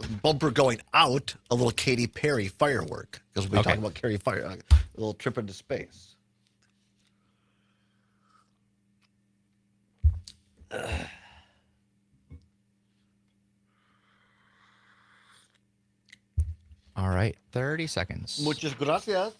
bumper going out, a little Katy Perry firework, because we'll be talking about Katy Fire, a little trip into space. All right, 30 seconds. Muchas gracias.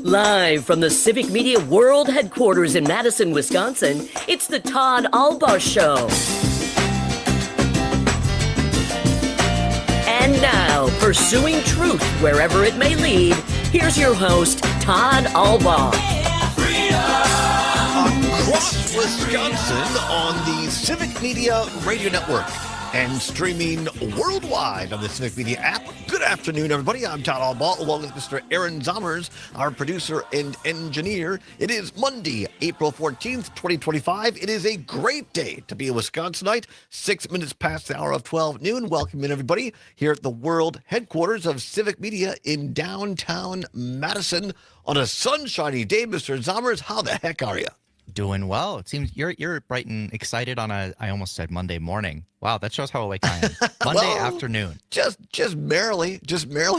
Live from the Civic Media World Headquarters in Madison, Wisconsin, it's the Todd Allbaugh Show. And now, pursuing truth wherever it may lead, here's your host, Todd Allbaugh. Across Wisconsin on the Civic Media Radio Network and streaming worldwide on the Civic Media app. Good afternoon, everybody. I'm Todd Allbaugh, along with Mr. Aaron Zommers, our producer and engineer. It is Monday, April 14th, 2025. It is a great day to be a Wisconsinite. 6 minutes past the hour of 12 noon. Welcome in, everybody, here at the world headquarters of Civic Media in downtown Madison on a sunshiny day. Mr. Zommers, how the heck are you? Doing well. It seems you're bright and excited on I almost said Monday morning. Wow, that shows how awake I am. Monday afternoon. Just merrily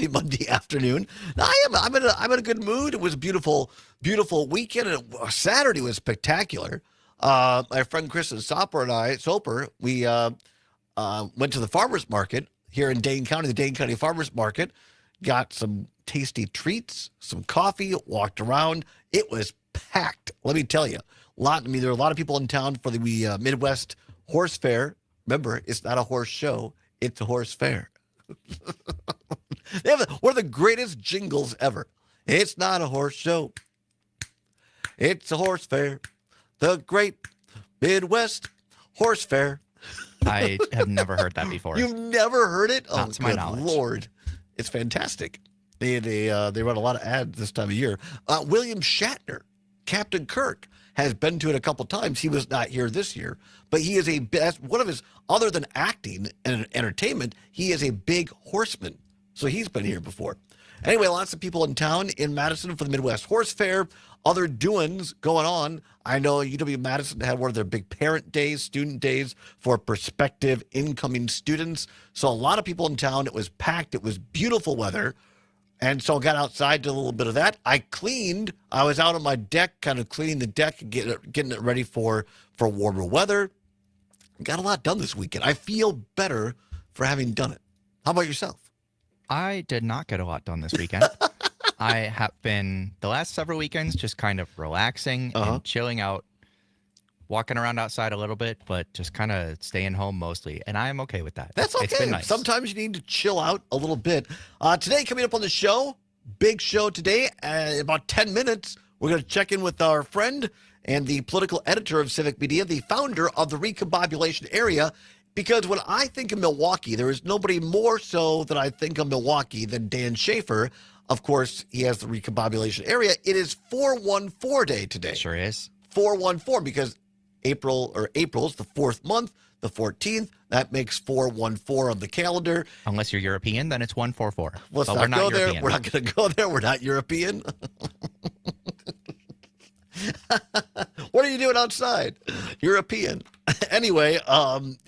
Monday afternoon. I'm in a good mood. It was a beautiful weekend, and Saturday was spectacular. My friend Kristen Soper and I, we went to the farmers market here in Dane County, the Dane County Farmers Market, got some tasty treats, some coffee, walked around. It was packed. Let me tell you, there are a lot of people in town for the Midwest Horse Fair. Remember, it's not a horse show; it's a horse fair. They have one of the greatest jingles ever. It's not a horse show; it's a horse fair. The Great Midwest Horse Fair. I have never heard that before. You've never heard it? Not to my knowledge. Lord, it's fantastic. They run a lot of ads this time of year. William Shatner, Captain Kirk, has been to it a couple times. He was not here this year, but he is other than acting and entertainment, he is a big horseman. So he's been here before. Anyway, lots of people in town in Madison for the Midwest Horse Fair. Other doings going on. I know UW-Madison had one of their big parent days, student days for prospective incoming students. So a lot of people in town. It was packed. It was beautiful weather. And so I got outside, did a little bit of that. I was out on my deck, kind of cleaning the deck and getting it ready for warmer weather. Got a lot done this weekend. I feel better for having done it. How about yourself? I did not get a lot done this weekend. I have been, the last several weekends, just kind of relaxing and chilling out, walking around outside a little bit, but just kind of staying home mostly. And I am okay with that. That's okay. It's been nice. Sometimes you need to chill out a little bit. Today, coming up on the show, big show today. In about 10 minutes, we're going to check in with our friend and the political editor of Civic Media, the founder of the Recombobulation Area. Because when I think of Milwaukee, there is nobody more so that I think of Milwaukee than Dan Schaefer. Of course, he has the Recombobulation Area. It is 414 Day today. Sure is. 414 because April is the fourth month, the 14th. That makes 414 on the calendar. Unless you're European, then it's 144. Let's not go there. We're not going to go there. We're not European. What are you doing outside? European. Anyway,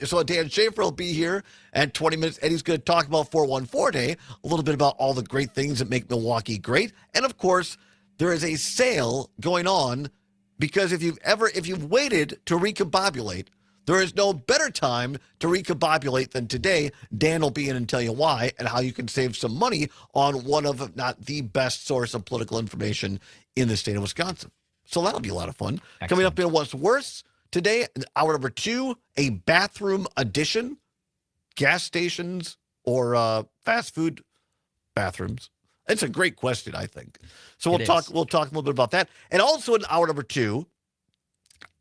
so Dan Schaefer will be here at 20 minutes, and he's going to talk about 414 Day, a little bit about all the great things that make Milwaukee great. And of course, there is a sale going on because if you've waited to recombobulate, there is no better time to recombobulate than today. Dan will be in and tell you why and how you can save some money on one of, if not the best source of political information in the state of Wisconsin. So that'll be a lot of fun. Excellent. Coming up in What's Worse today, hour number 2, a bathroom edition, gas stations or fast food bathrooms. It's a great question, I think. So we'll talk a little bit about that. And also in hour number 2,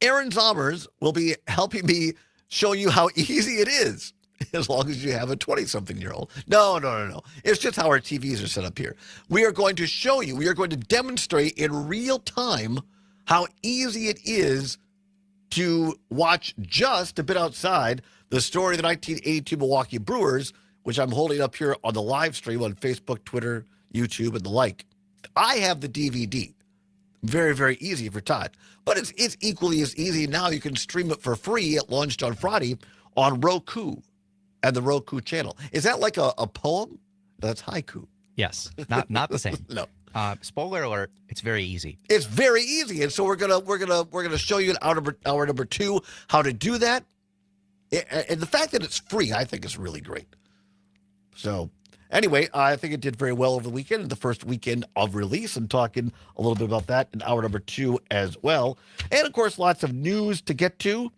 Aaron Zommers will be helping me showing you how easy it is as long as you have a 20-something-year-old. No. It's just how our TVs are set up here. We are going to show you, we are going to demonstrate in real time how easy it is to watch just a bit outside the story of the 1982 Milwaukee Brewers, which I'm holding up here on the live stream on Facebook, Twitter, YouTube, and the like. I have the DVD. Very, very easy for Todd. But it's equally as easy now. You can stream it for free. It launched on Friday on Roku and the Roku channel. Is that like a poem? That's haiku. Yes, not the same. No. Spoiler alert, it's very easy. It's very easy. And so we're gonna show you in hour number 2 how to do that. And the fact that it's free, I think, is really great. So anyway, I think it did very well over the weekend, the first weekend of release, and talking a little bit about that in hour number 2 as well. And of course, lots of news to get to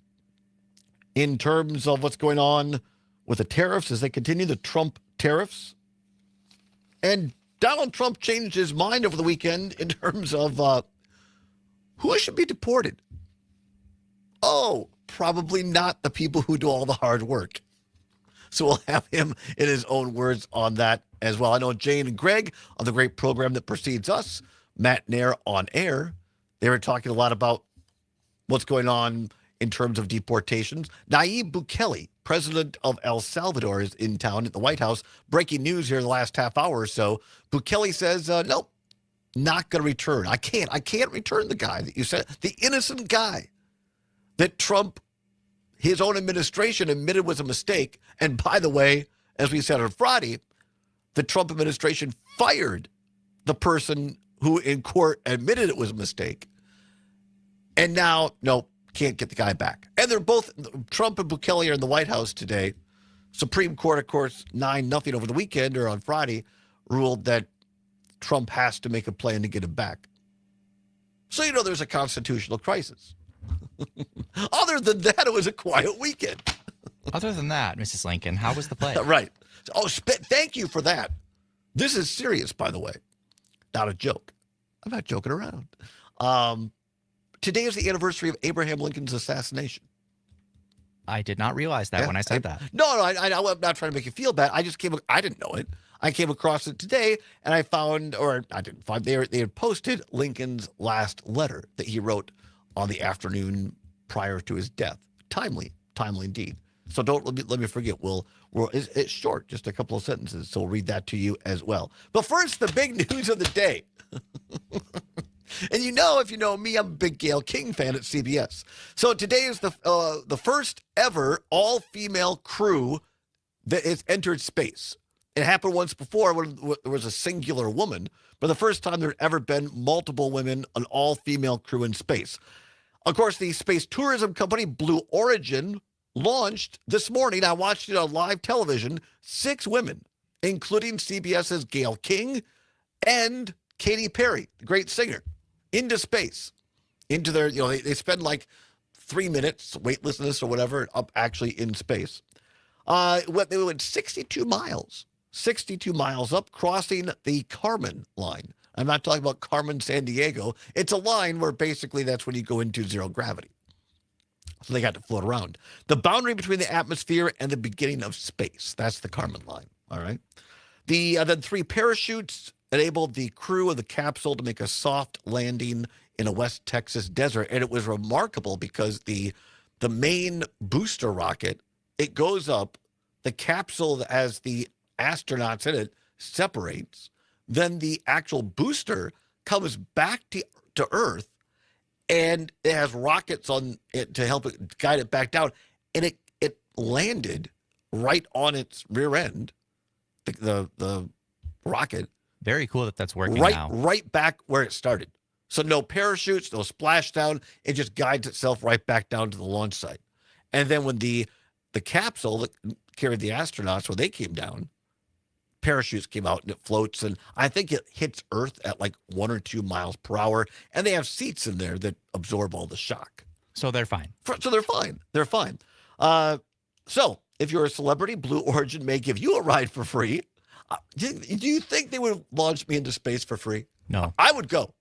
in terms of what's going on with the tariffs as they continue, the Trump tariffs. And Donald Trump changed his mind over the weekend in terms of who should be deported. Oh, probably not the people who do all the hard work. So we'll have him in his own words on that as well. I know Jane and Greg on the great program that precedes us, Matt Nair on Air, they were talking a lot about what's going on in terms of deportations. Nayib Bukele, president of El Salvador, is in town at the White House. Breaking news here in the last half hour or so. Bukele says, nope, not going to return. I can't return the guy that you said, the innocent guy that Trump, his own administration, admitted was a mistake. And by the way, as we said on Friday, the Trump administration fired the person who in court admitted it was a mistake. And now, nope, can't get the guy back. And they're both, Trump and Bukele are in the White House today. Supreme Court, of course, 9-0 over the weekend or on Friday, ruled that Trump has to make a plan to get him back. So you know there's a constitutional crisis. Other than that, it was a quiet weekend. Other than that, Mrs. Lincoln, how was the play? Right. Oh, thank you for that. This is serious, by the way. Not a joke. I'm not joking around. Today is the anniversary of Abraham Lincoln's assassination. I did not realize that when I said that. No, I'm not trying to make you feel bad. I didn't know it. I came across it today, and I found, or I didn't find, they had posted Lincoln's last letter that he wrote on the afternoon prior to his death. Timely indeed. So don't let me forget. It's short, just a couple of sentences. So we'll read that to you as well. But first, the big news of the day. And if you know me, I'm a big Gayle King fan at CBS. So today is the first ever all-female crew that has entered space. It happened once before when there was a singular woman, but the first time there had ever been multiple women, an all-female crew in space. Of course, the space tourism company Blue Origin launched this morning. I watched it on live television. 6 women, including CBS's Gayle King and Katy Perry, the great singer, into space. Into their, they spend like 3 minutes, weightlessness or whatever, up actually in space. They went 62 miles up, crossing the Kármán line. I'm not talking about Carmen, San Diego. It's a line where basically that's when you go into zero gravity. So they got to float around. The boundary between the atmosphere and the beginning of space. That's the Kármán line. All right. Then 3 parachutes enabled the crew of the capsule to make a soft landing in a West Texas desert. And it was remarkable because the main booster rocket, it goes up, the capsule that has the astronauts in it separates. Then the actual booster comes back to Earth, and it has rockets on it to help it guide it back down. And it landed right on its rear end, the rocket. Very cool that's working now. Right back where it started. So no parachutes, no splashdown. It just guides itself right back down to the launch site. And then when the capsule that carried the astronauts, when they came down, parachutes came out and it floats. And I think it hits Earth at like 1 or 2 miles per hour. And they have seats in there that absorb all the shock. So they're fine. So they're fine. They're fine. So if you're a celebrity, Blue Origin may give you a ride for free. Do you think they would launch me into space for free? No. I would go.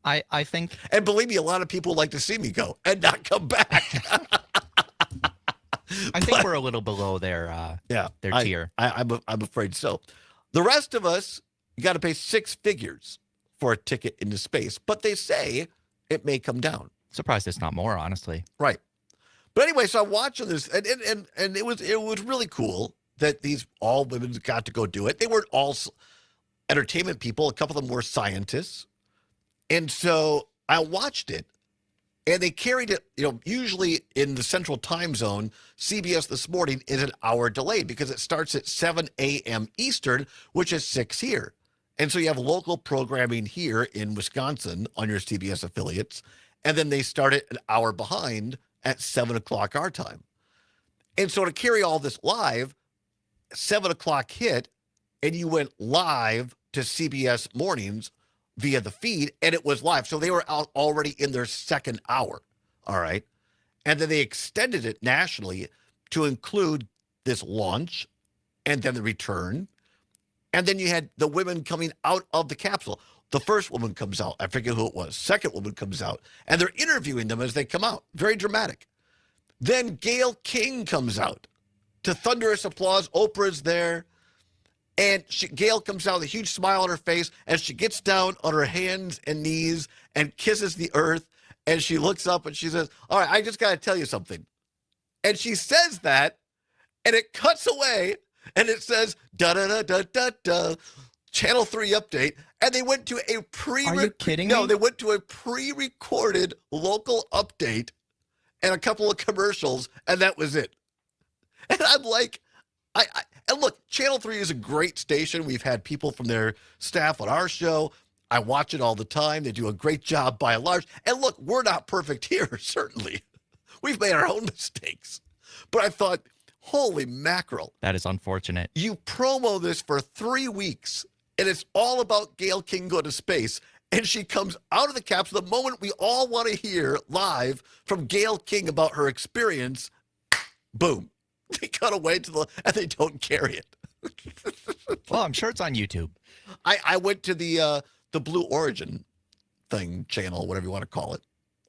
I think. And believe me, a lot of people would like to see me go and not come back. I think we're a little below their tier. I'm afraid so. The rest of us, you got to pay 6 figures for a ticket into space, but they say it may come down. Surprised it's not more, honestly. Right. But anyway, so I'm watching this, and it was really cool that these all women got to go do it. They weren't all entertainment people. A couple of them were scientists. And so I watched it, and they carried it, usually in the central time zone, CBS This Morning is an hour delayed because it starts at 7 a.m. Eastern, which is 6 here. And so you have local programming here in Wisconsin on your CBS affiliates, and then they start it an hour behind at 7 o'clock our time. And so to carry all this live, 7 o'clock hit, and you went live to CBS Mornings via the feed, and it was live. So they were out already in their second hour, all right? And then they extended it nationally to include this launch and then the return. And then you had the women coming out of the capsule. The first woman comes out. I forget who it was. Second woman comes out. And they're interviewing them as they come out. Very dramatic. Then Gayle King comes out to thunderous applause. Oprah's there. And Gayle comes out with a huge smile on her face as she gets down on her hands and knees and kisses the earth. And she looks up and she says, all right, I just got to tell you something. And she says that, and it cuts away, and it says, da-da-da-da-da-da, Channel 3 update. And they went to a Are you kidding me? No, they went to a pre-recorded local update and a couple of commercials, and that was it. And I'm like, and look, Channel 3 is a great station. We've had people from their staff on our show. I watch it all the time. They do a great job by and large. And look, we're not perfect here, certainly. We've made our own mistakes. But I thought, holy mackerel. That is unfortunate. You promo this for 3 weeks, and it's all about Gayle King going to space. And she comes out of the capsule the moment we all want to hear live from Gayle King about her experience. Boom. They cut away and they don't carry it. Well, I'm sure it's on YouTube. I went to the Blue Origin thing channel, whatever you want to call it,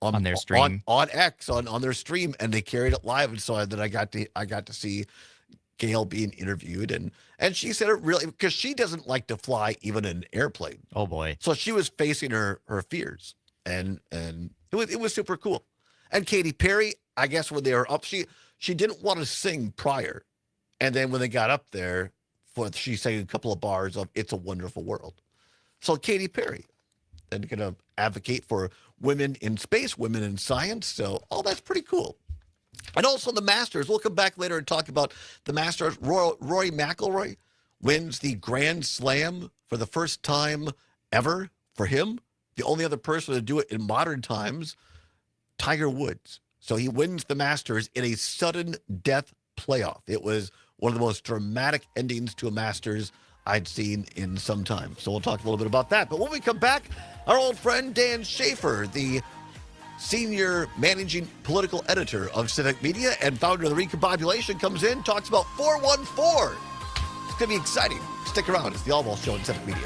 on their stream, on X, on their stream, and they carried it live, and so I got to see Gayle being interviewed, and she said it really because she doesn't like to fly even in an airplane. Oh boy! So she was facing her fears, and it was super cool. And Katy Perry, I guess when they were up, she didn't want to sing prior, and then when they got up there, she sang a couple of bars of "It's a Wonderful World." So Katy Perry, then going to advocate for women in space, women in science. So all that's pretty cool. And also the Masters. We'll come back later and talk about the Masters. Rory McIlroy wins the Grand Slam for the first time ever for him. The only other person to do it in modern times, Tiger Woods. So he wins the Masters in a sudden death playoff. It was one of the most dramatic endings to a Masters I'd seen in some time. So we'll talk a little bit about that. But when we come back, our old friend Dan Schaefer, the senior managing political editor of Civic Media and founder of the Recombobulation, comes in, talks about 414. It's going to be exciting. Stick around. It's the Allbaugh Show on Civic Media.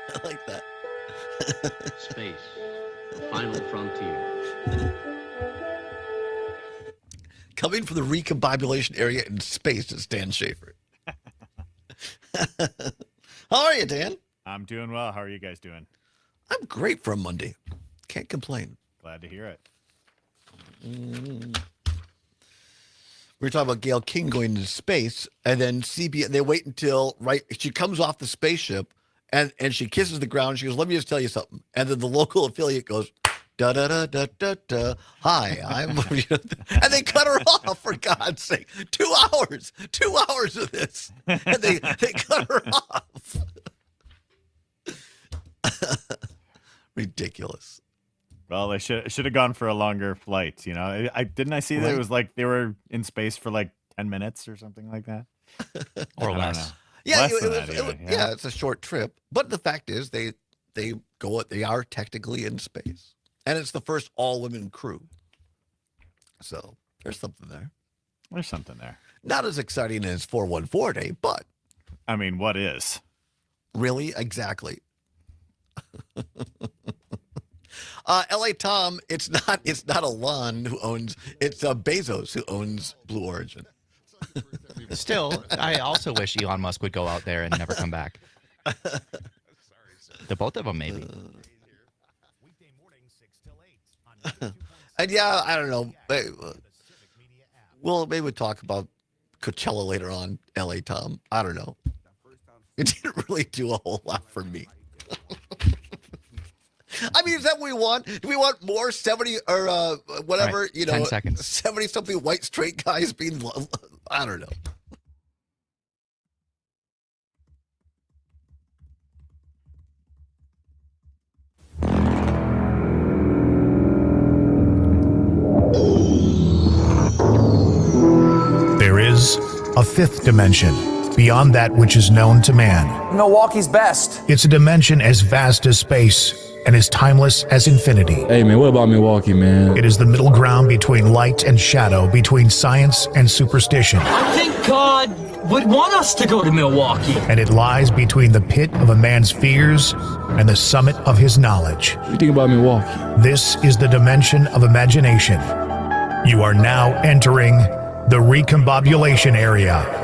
I like that. Space, the final frontier. Coming from the Recombobulation area in space is Dan Schaefer. How are you, Dan? I'm doing well. How are you guys doing? I'm great for a Monday. Can't complain. Glad to hear it. We were talking about Gayle King going into space, and then CBS, they wait until, she comes off the spaceship, and she kisses the ground. She goes, let me just tell you something. And then the local affiliate goes, da-da-da-da-da-da. Hi, I'm... and they cut her off, for God's sake. 2 hours. 2 hours of this. And they cut her off. Ridiculous. Well, they should have gone for a longer flight. You know, I see that it was like they were in space for like 10 minutes or something like that, or I don't less. know. Yeah, Less than that even, yeah, it's a short trip. But the fact is, they They are technically in space, and it's the first all-women crew. So there's something there. There's something there. Not as exciting as 414 Day, but I mean, what is? Really? Exactly. LA Tom, it's not Elon who owns, it's Bezos who owns Blue Origin. Still, I also wish Elon Musk would go out there and never come back. The both of them, maybe. And yeah, I don't know. Maybe we'll talk about Coachella later on, LA Tom. I don't know. It didn't really do a whole lot for me. I mean, is that what we want? Do we want more 70 or whatever, right, 10 seconds. 70-something white straight guys being, I don't know. There is a fifth dimension beyond that which is known to man. Milwaukee's best. It's a dimension as vast as space and as timeless as infinity. Hey man, what about Milwaukee, man? It is the middle ground between light and shadow, between science and superstition. I think God would want us to go to Milwaukee. And it lies between the pit of a man's fears and the summit of his knowledge. What do you think about Milwaukee? This is the dimension of imagination. You are now entering the recombobulation area.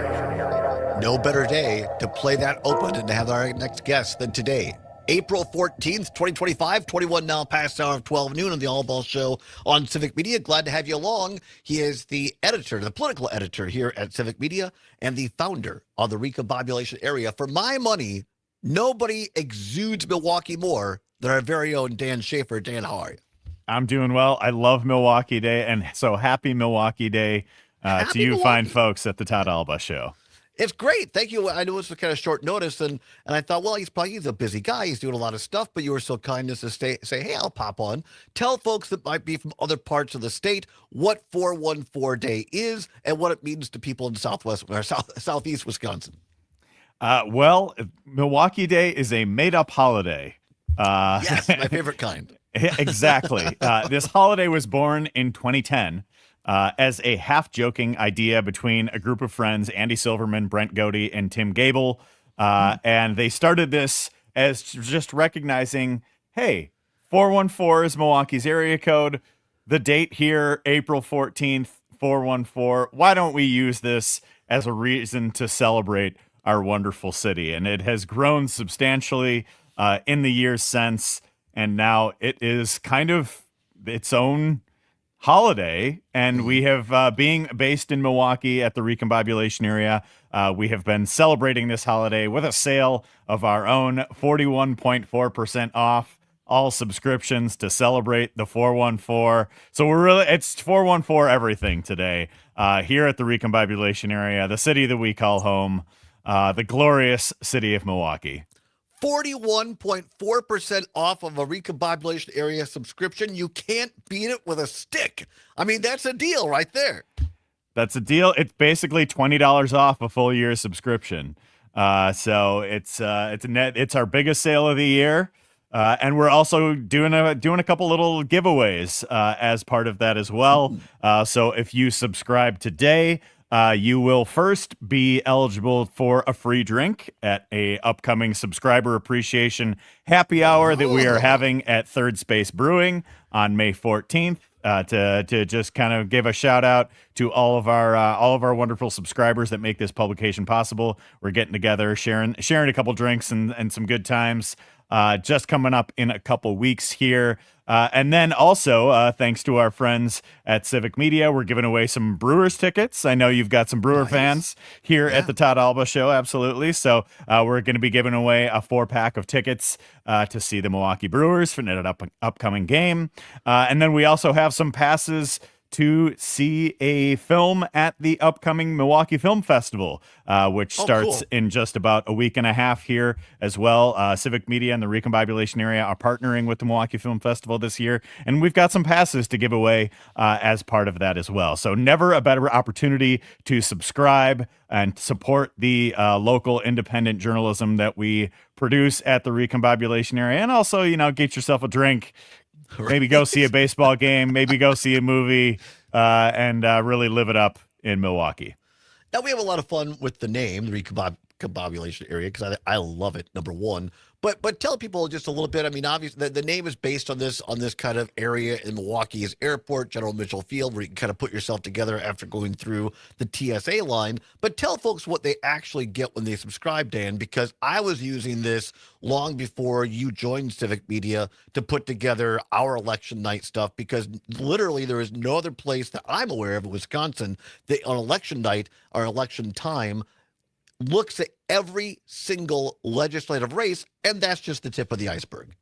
No better day to play that open and to have our next guest than today. April 14th, 2025, 21 now past the hour of 12 noon on the Allbaugh Show on Civic Media. Glad to have you along. He is the editor, the political editor here at Civic Media and the founder of the recombobulation area. For my money, nobody exudes Milwaukee more than our very own Dan Schaefer. Dan, how are you? I'm doing well. I love Milwaukee Day, and so happy Milwaukee Day to you fine folks at the Todd Allbaugh Show. It's great. Thank you. I know it's kind of short notice, and I thought, well, he's a busy guy. He's doing a lot of stuff, but you were so kind as to say, hey, I'll pop on. Tell folks that might be from other parts of the state what 414 Day is and what it means to people in southeast Wisconsin. Well, Milwaukee Day is a made-up holiday. Yes, my favorite kind. Exactly. This holiday was born in 2010. As a half-joking idea between a group of friends, Andy Silverman, Brent Godey, and Tim Gable. And they started this as just recognizing, hey, 414 is Milwaukee's area code. The date here, April 14th, 414. Why don't we use this as a reason to celebrate our wonderful city? And it has grown substantially in the years since. And now it is kind of its own holiday, and we have being based in Milwaukee at the recombobulation area, we have been celebrating this holiday with a sale of our own 41.4% off all subscriptions to celebrate the 414. So it's 414 everything today here at the recombobulation area, the city that we call home, the glorious city of Milwaukee. 41.4% off of a recombobulation area subscription. You can't beat it with a stick. I mean, that's a deal right there. That's a deal. It's basically $20 off a full year subscription. So it's our biggest sale of the year. And we're also doing a couple little giveaways as part of that as well. So if you subscribe today, you will first be eligible for a free drink at a upcoming subscriber appreciation happy hour that we are having at Third Space Brewing on May 14th. To just kind of give a shout out to all of our wonderful subscribers that make this publication possible. We're getting together, sharing a couple drinks and some good times. Just coming up in a couple weeks here. And then also, thanks to our friends at Civic Media, we're giving away some Brewers tickets. I know you've got some Brewer fans here at the Todd Allbaugh Show. Absolutely. So we're going to be giving away a 4-pack of tickets to see the Milwaukee Brewers for an upcoming game. And then we also have some passes to see a film at the upcoming Milwaukee Film Festival, which starts in just about a week and a half here as well. Civic Media and the Recombobulation Area are partnering with the Milwaukee Film Festival this year, and we've got some passes to give away as part of that as well. So never a better opportunity to subscribe and support the local independent journalism that we produce at the Recombobulation Area, and also, get yourself a drink. Maybe go see a baseball game, maybe go see a movie, and really live it up in Milwaukee. Now, we have a lot of fun with the name, the Recombobulation Area, because I love it, number one. But tell people just a little bit. I mean, obviously, the name is based on this kind of area in Milwaukee's airport, General Mitchell Field, where you can kind of put yourself together after going through the TSA line. But tell folks what they actually get when they subscribe, Dan, because I was using this long before you joined Civic Media to put together our election night stuff, because literally there is no other place that I'm aware of in Wisconsin that on election night or election time looks at every single legislative race, and that's just the tip of the iceberg.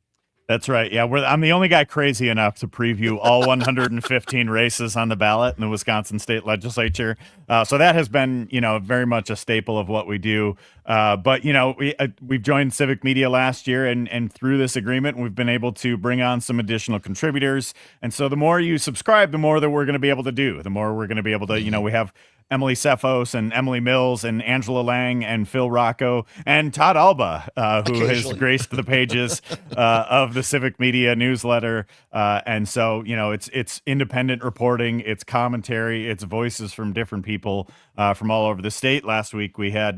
That's right. Yeah, I'm the only guy crazy enough to preview all 115 races on the ballot in the Wisconsin State Legislature. So that has been, very much a staple of what we do. But we've joined Civic Media last year, and through this agreement, we've been able to bring on some additional contributors. And so the more you subscribe, the more that we're going to be able to do. The more we're going to be able to, we have Emily Cephos and Emily Mills and Angela Lang and Phil Rocco and Todd Allbaugh, who has graced the pages of the Civic Media newsletter. And so, it's independent reporting, it's commentary, it's voices from different people from all over the state. Last week, we had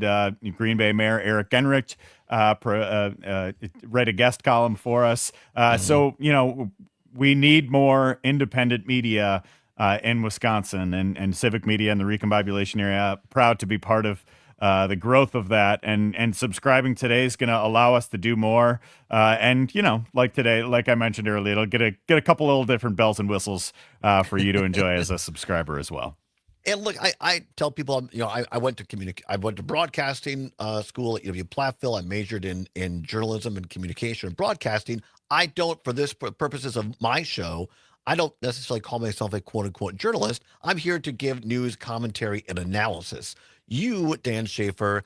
Green Bay Mayor Eric Genrich write a guest column for us. So, we need more independent media in Wisconsin, and Civic Media and the Recombobulation Area proud to be part of the growth of that, and subscribing today is going to allow us to do more. And like today, like I mentioned earlier, it'll get a couple little different bells and whistles for you to enjoy as a subscriber as well. And look, I tell people, I went to I went to broadcasting school at UW Platteville. I majored in journalism and communication and broadcasting. I don't, for this purposes of my show, I don't necessarily call myself a quote-unquote journalist. I'm here to give news, commentary, and analysis. You, Dan Schaefer,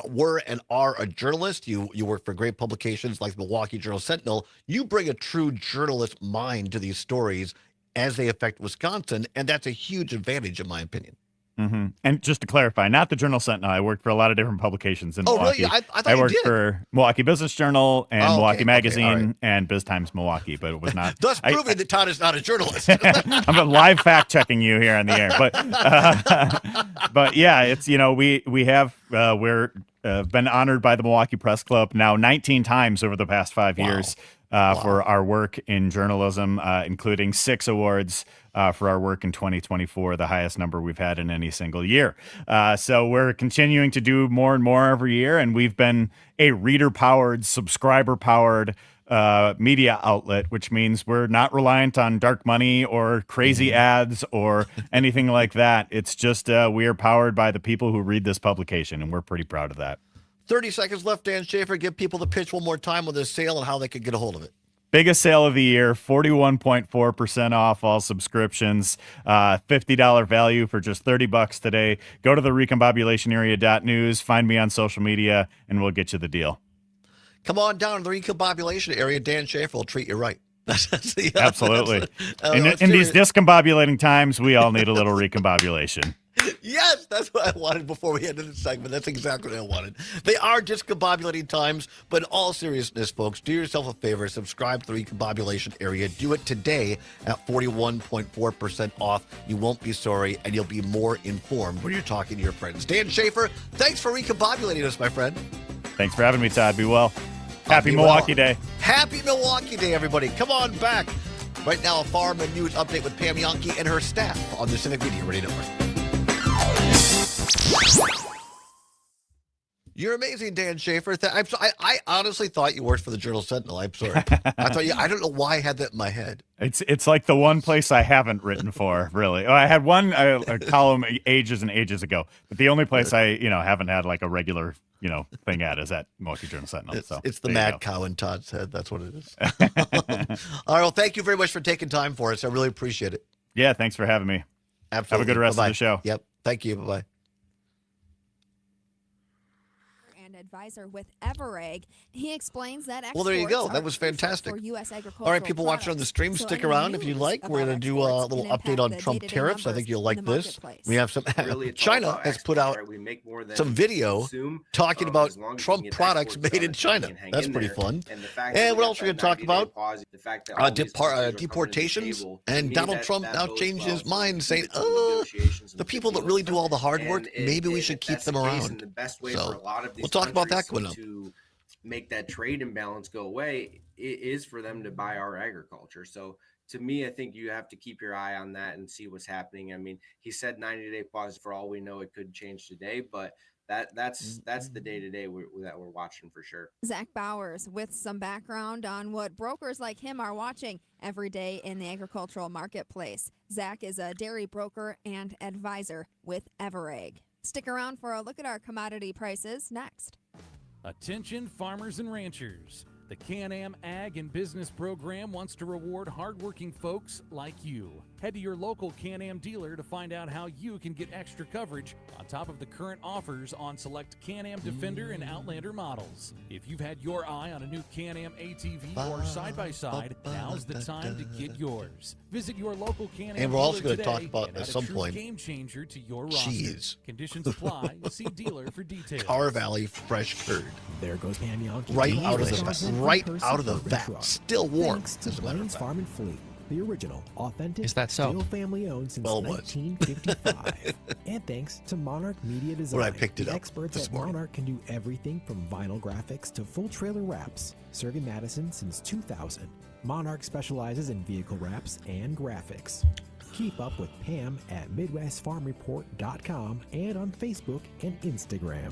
were and are a journalist. You work for great publications like the Milwaukee Journal-Sentinel. You bring a true journalist mind to these stories as they affect Wisconsin, and that's a huge advantage, in my opinion. Mm-hmm. And just to clarify, not the Journal-Sentinel. I worked for a lot of different publications in Milwaukee. Really? I thought I you worked did. for Milwaukee Business Journal and Milwaukee Magazine right. and Biz Times Milwaukee, but it was not. Thus proving that Todd is not a journalist. I'm live fact checking you here on the air, but yeah, it's we have we're been honored by the Milwaukee Press Club now 19 times over the past 5 years. For our work in journalism, including 6 awards for our work in 2024, the highest number we've had in any single year. So we're continuing to do more and more every year, and we've been a reader-powered, subscriber-powered media outlet, which means we're not reliant on dark money or crazy ads or anything like that. It's just we are powered by the people who read this publication, and we're pretty proud of that. 30 seconds left, Dan Schaefer. Give people the pitch one more time with this sale and how they could get a hold of it. Biggest sale of the year, 41.4% off all subscriptions, $50 value for just $30 today. Go to the recombobulationarea.news, find me on social media, and we'll get you the deal. Come on down to the Recombobulation Area. Dan Schaefer will treat you right. Absolutely. In these discombobulating times, we all need a little recombobulation. Yes, that's what I wanted before we ended the segment. That's exactly what I wanted. They are discombobulating times, but in all seriousness, folks, do yourself a favor. Subscribe to the Recombobulation Area. Do it today at 41.4% off. You won't be sorry, and you'll be more informed when you're talking to your friends. Dan Schaefer, thanks for recombobulating us, my friend. Thanks for having me, Todd. Be well. Happy Milwaukee Day. Happy Milwaukee Day, everybody. Come on back. Right now, a farm and news update with Pam Yonke and her staff on the Civic Media Radio Network. You're amazing, Dan Schaefer. I honestly thought you worked for the Journal-Sentinel. I'm sorry. I don't know why I had that in my head. It's like the one place I haven't written for, really. I had one a column ages and ages ago, but the only place I haven't had like a regular thing at is at Milwaukee Journal-Sentinel. It's the mad cow in Todd's head. That's what it is. All right. Well, thank you very much for taking time for us. I really appreciate it. Yeah, thanks for having me. Absolutely. Have a good rest Bye-bye. of the show. Yep. Thank you. Bye-bye. And advisor with Everegg. He explains that Well, there you go. exports That are was crucial fantastic. for U.S. agricultural All right, people watching on the products. stream, So stick any around if you news like. We're about going to do a exports little can update impact on the Trump day-to-day tariffs. I numbers think you'll in like the this. marketplace. We have some. Really, it's all China about has put exports, out right? We make more than some we video consume. talking As about long as we Trump can get products exports made done in and China. hang That's in pretty there. fun. And the fact And that what we else got are we going that to talk 90-day about? pause, the fact that all these countries are coming to the Deportations. table, to And me, Donald Trump that now bodes changed well his for mind, saying, some negotiations and the some people that deals. really do all the hard work, And maybe we should keep that's them the case, around. and the best way So for a lot of these we'll talk about that countries going up. to make that trade imbalance go away is for them to buy our agriculture. So to me, I think you have to keep your eye on that and see what's happening. I mean, he said 90-day pause. For all we know, it could change today, but that's the day-to-day that we're watching for sure. Zach Bowers with some background on what brokers like him are watching every day in the agricultural marketplace. Zach is a dairy broker and advisor with Everegg. Stick around for a look at our commodity prices next. Attention farmers and ranchers. The Can-Am Ag and Business Program wants to reward hardworking folks like you. Head to your local Can-Am dealer to find out how you can get extra coverage on top of the current offers on select Can-Am Defender and Outlander models. If you've had your eye on a new Can-Am ATV or side-by-side, now's the time to get yours. Visit your local Can-Am And we're also dealer going to talk today about and at add a some true point game changer to your roster. cheese. Conditions apply. See dealer for details. Car Valley fresh curd. There goes Pam Yankee. Right out of the vat. Still warm. Thanks to Blaine's Farm and Fleet, the original, authentic, Is that so? still family owned since Well, it was. 1955. And thanks to Monarch Media Design, When I picked it the up experts this at morning. Monarch can do everything from vinyl graphics to full trailer wraps. Serving Madison since 2000, Monarch specializes in vehicle wraps and graphics. Keep up with Pam at MidwestFarmReport.com and on Facebook and Instagram.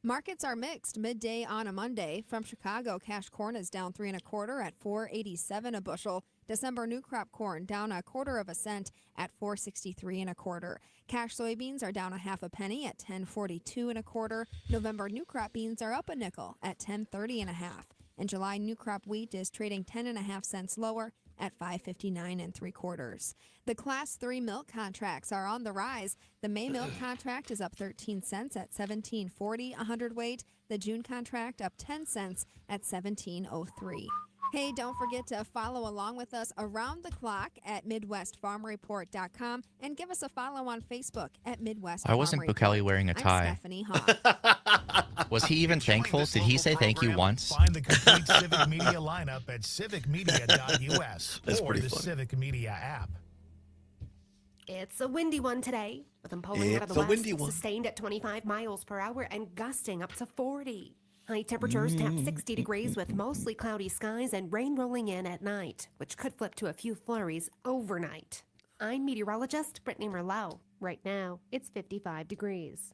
Markets are mixed midday on a Monday. From Chicago, cash corn is down 3 1/4 at $4.87 a bushel. December new crop corn down 1/4 cent at $4.63 1/4. Cash soybeans are down 1/2 penny at $10.42 1/4. November new crop beans are up a nickel at $10.30 1/2. And July new crop wheat is trading 10.5 cents lower at $5.59 3/4. The Class 3 milk contracts are on the rise. The May milk contract is up 13 cents at $17.40 a hundredweight. The June contract up 10 cents at $17.03. Hey, don't forget to follow along with us around the clock at MidwestFarmReport.com and give us a follow on Facebook at Midwest Why wasn't Farm Bukele Report. wearing a I'm tie? Stephanie Hahn. Was he even thankful? Did he say thank you once? Find the complete Civic Media lineup at civicmedia.us That's or pretty the funny. Civic Media app. It's a windy one today, with them pulling out of It's the a west, windy one. sustained at 25 miles per hour and gusting up to 40. High temperatures tap 60 degrees with mostly cloudy skies and rain rolling in at night, which could flip to a few flurries overnight. I'm meteorologist Brittany Merlot. Right now, it's 55 degrees.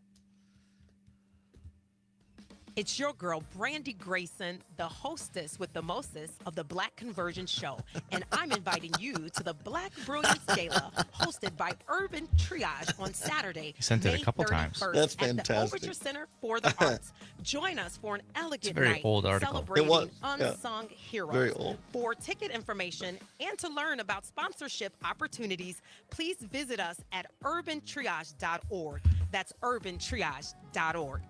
It's your girl, Brandy Grayson, the hostess with the mostest of the Black Conversion Show. And I'm inviting you to the Black Brilliance Gala, hosted by Urban Triage on Saturday, He sent it a May couple times. 31st That's at the fantastic. Overture Center for the Arts. Join us for an elegant very night old article. celebrating It was, yeah. unsung heroes. Very old. For ticket information and to learn about sponsorship opportunities, please visit us at urbantriage.org. That's urbantriage.org.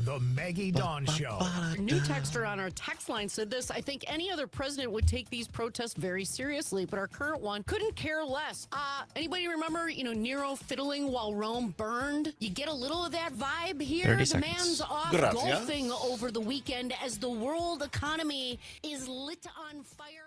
The Maggie Dawn Show. A new texter on our text line said this: I think any other president would take these protests very seriously, but our current one couldn't care less. Anybody remember, Nero fiddling while Rome burned? You get a little of that vibe here. 30 The seconds. man's off Gracias. golfing over the weekend as the world economy is lit on fire.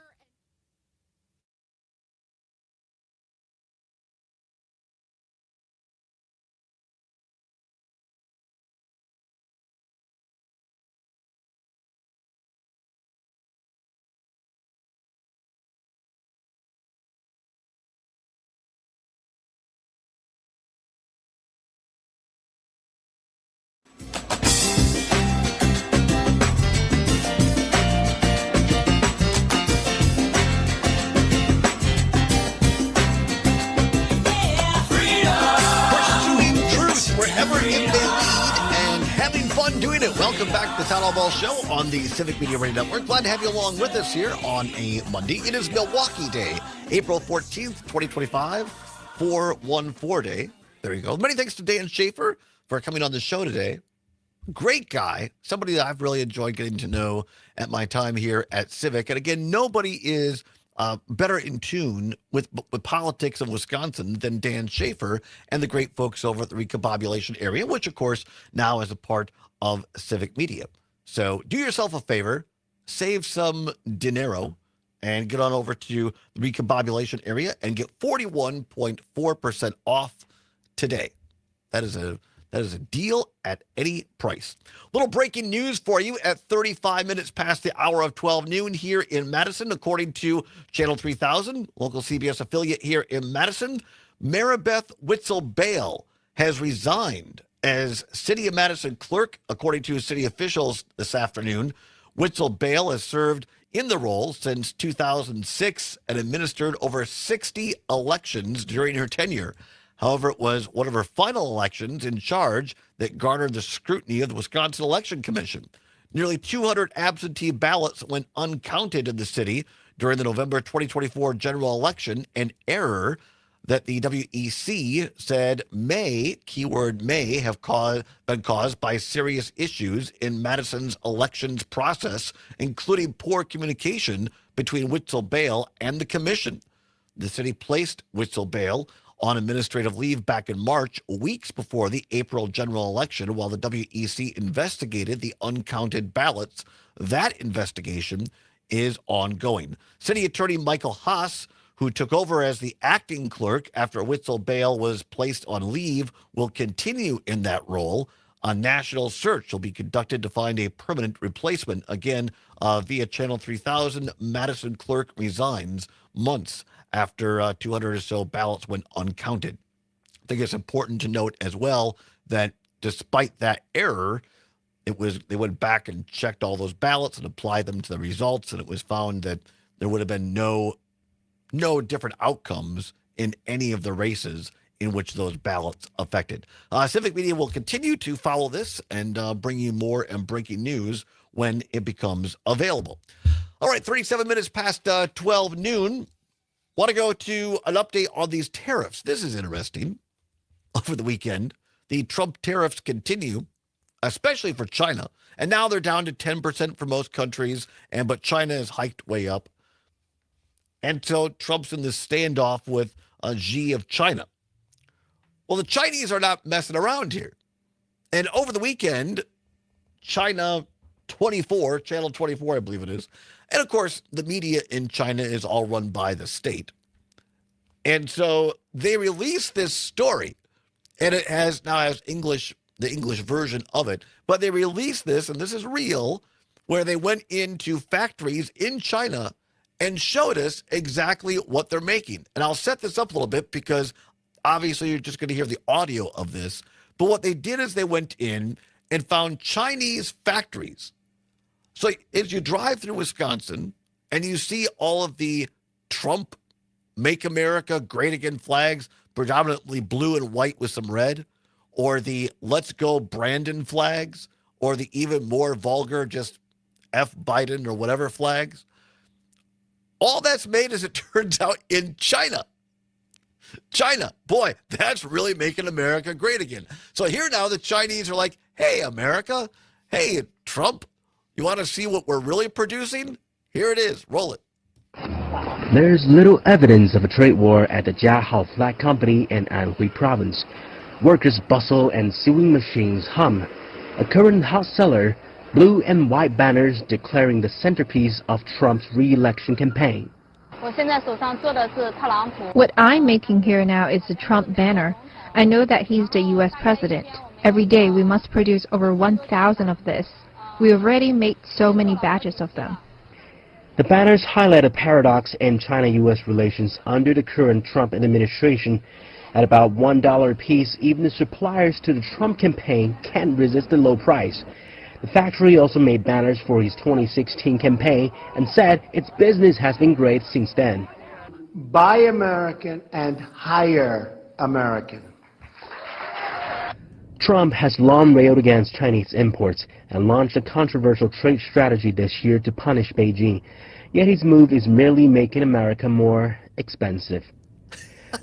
afternoon and welcome back to the Todd Allbaugh Show on the Civic Media Radio Network. Glad to have you along with us here on a Monday. It is Milwaukee Day, April 14th, 2025, 414 Day. There you go. Many thanks to Dan Schaefer for coming on the show today. Great guy, somebody that I've really enjoyed getting to know at my time here at Civic. And again, nobody is better in tune with politics in Wisconsin than Dan Schaefer and the great folks over at the Recombobulation area, which, of course, now is a part of Civic Media. So do yourself a favor, save some dinero, and get on over to the Recombobulation area and get 41.4% off today. That is a deal at any price. Little breaking news for you at 35 minutes past the hour of 12 noon here in Madison. According to Channel 3000, local CBS affiliate here in Madison, Maribeth Witzel-Bale has resigned as City of Madison clerk, according to city officials this afternoon. Witzel-Bale has served in the role since 2006 and administered over 60 elections during her tenure. However, it was one of her final elections in charge that garnered the scrutiny of the Wisconsin Election Commission. Nearly 200 absentee ballots went uncounted in the city during the November 2024 general election, an error that the WEC said may, keyword may, have been caused by serious issues in Madison's elections process, including poor communication between Witzel-Bale and the commission. The city placed Witzel-Bale on administrative leave back in March, weeks before the April general election, while the WEC investigated the uncounted ballots. That investigation is ongoing. City Attorney Michael Haas, who took over as the acting clerk after Witzel-Bale was placed on leave, will continue in that role. A national search will be conducted to find a permanent replacement. Again, via Channel 3000, Madison clerk resigns months after 200 or so ballots went uncounted. I think it's important to note as well that despite that error, they went back and checked all those ballots and applied them to the results, and it was found that there would have been no different outcomes in any of the races in which those ballots affected. Civic Media will continue to follow this and bring you more and breaking news when it becomes available. All right, 37 minutes past 12 noon. Want to go to an update on these tariffs. This is interesting. Over the weekend, the Trump tariffs continue, especially for China. And now they're down to 10% for most countries, but China is hiked way up. And so Trump's in this standoff with Xi of China. Well, the Chinese are not messing around here. And over the weekend, China 24, Channel 24, I believe it is. And of course, the media in China is all run by the state. And so they released this story, and it has the English version of it. But they released this, and this is real, where they went into factories in China and showed us exactly what they're making. And I'll set this up a little bit because obviously you're just going to hear the audio of this. But what they did is they went in and found Chinese factories. So as you drive through Wisconsin and you see all of the Trump Make America Great Again flags, predominantly blue and white with some red, or the Let's Go Brandon flags, or the even more vulgar just F Biden or whatever flags, all that's made, as it turns out, in China. China, boy, that's really making America great again. So here now the Chinese are like, hey, America, hey, Trump, you want to see what we're really producing? Here it is. Roll it. There's little evidence of a trade war at the Jiahao Flag Company in Anhui Province. Workers bustle and sewing machines hum. A current hot seller, blue and white banners declaring the centerpiece of Trump's re-election campaign. What I'm making here now is the Trump banner. I know that he's the U.S. president. Every day we must produce over 1,000 of this. We already made so many batches of them. The banners highlight a paradox in China-U.S. relations under the current Trump administration. At about $1 a piece, even the suppliers to the Trump campaign can't resist the low price. The factory also made banners for his 2016 campaign and said its business has been great since then. Buy American and hire American. Trump has long railed against Chinese imports and launched a controversial trade strategy this year to punish Beijing. Yet his move is merely making America more expensive.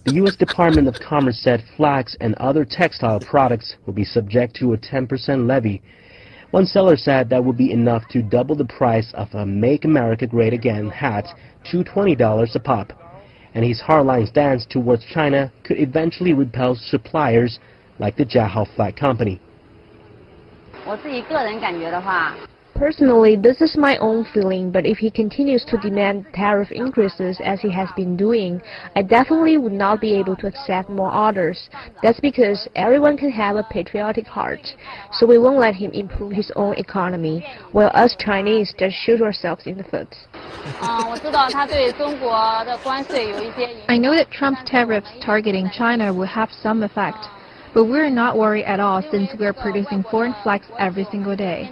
The U.S. Department of Commerce said flax and other textile products will be subject to a 10% levy. One seller said that would be enough to double the price of a Make America Great Again hat to $20 a pop. And his hardline stance towards China could eventually repel suppliers like the Jiahao Flag Company. Personally, this is my own feeling, but if he continues to demand tariff increases as he has been doing, I definitely would not be able to accept more orders. That's because everyone can have a patriotic heart, so we won't let him improve his own economy, while us Chinese just shoot ourselves in the foot. I know that Trump's tariffs targeting China will have some effect, but we're not worried at all since we're producing foreign flags every single day.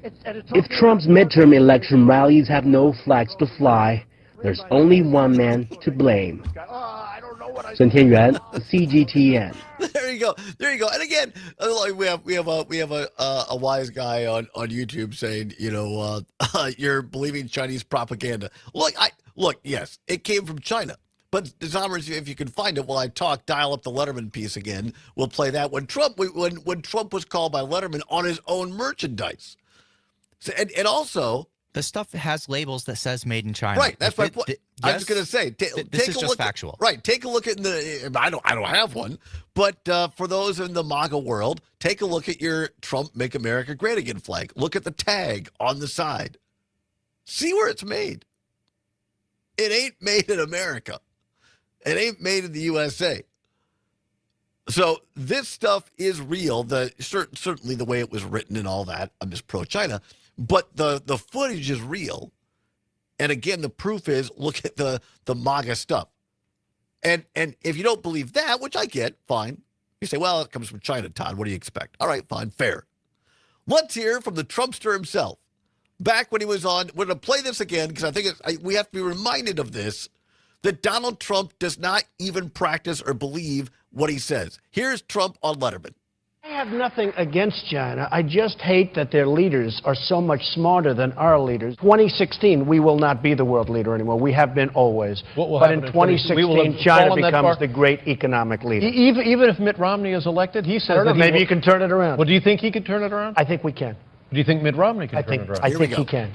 If Trump's midterm election rallies have no flags to fly, there's only one man to blame. Sun Tianyuan, CGTN. There you go. There you go. And again, like we have a wise guy on YouTube saying, you're believing Chinese propaganda. Look, yes, it came from China. But Dishonors, if you can find it while I talk, dial up the Letterman piece again. We'll play that when Trump was called by Letterman on his own merchandise. So, and also, the stuff has labels that says "Made in China." Right, that's my point. I was going to say, this is just factual. Right, take a look at I don't have one, but for those in the MAGA world, take a look at your Trump "Make America Great Again" flag. Look at the tag on the side. See where it's made. It ain't made in America. It ain't made in the USA. So this stuff is real. Certainly the way it was written and all that. I'm just pro-China. But the footage is real. And again, the proof is, look at the MAGA stuff. And if you don't believe that, which I get, fine. You say, well, it comes from China, Todd. What do you expect? All right, fine, fair. Let's hear from the Trumpster himself. Back when he was on, we're going to play this again because I think we have to be reminded of this, that Donald Trump does not even practice or believe what he says. Here's Trump on Letterman. I have nothing against China. I just hate that their leaders are so much smarter than our leaders. 2016, we will not be the world leader anymore. We have been always. But in 2016, China becomes the great economic leader. Even if Mitt Romney is elected, he says that maybe you can turn it around. Well, do you think he could turn it around? I think we can. Do you think Mitt Romney can turn it around? I think he can.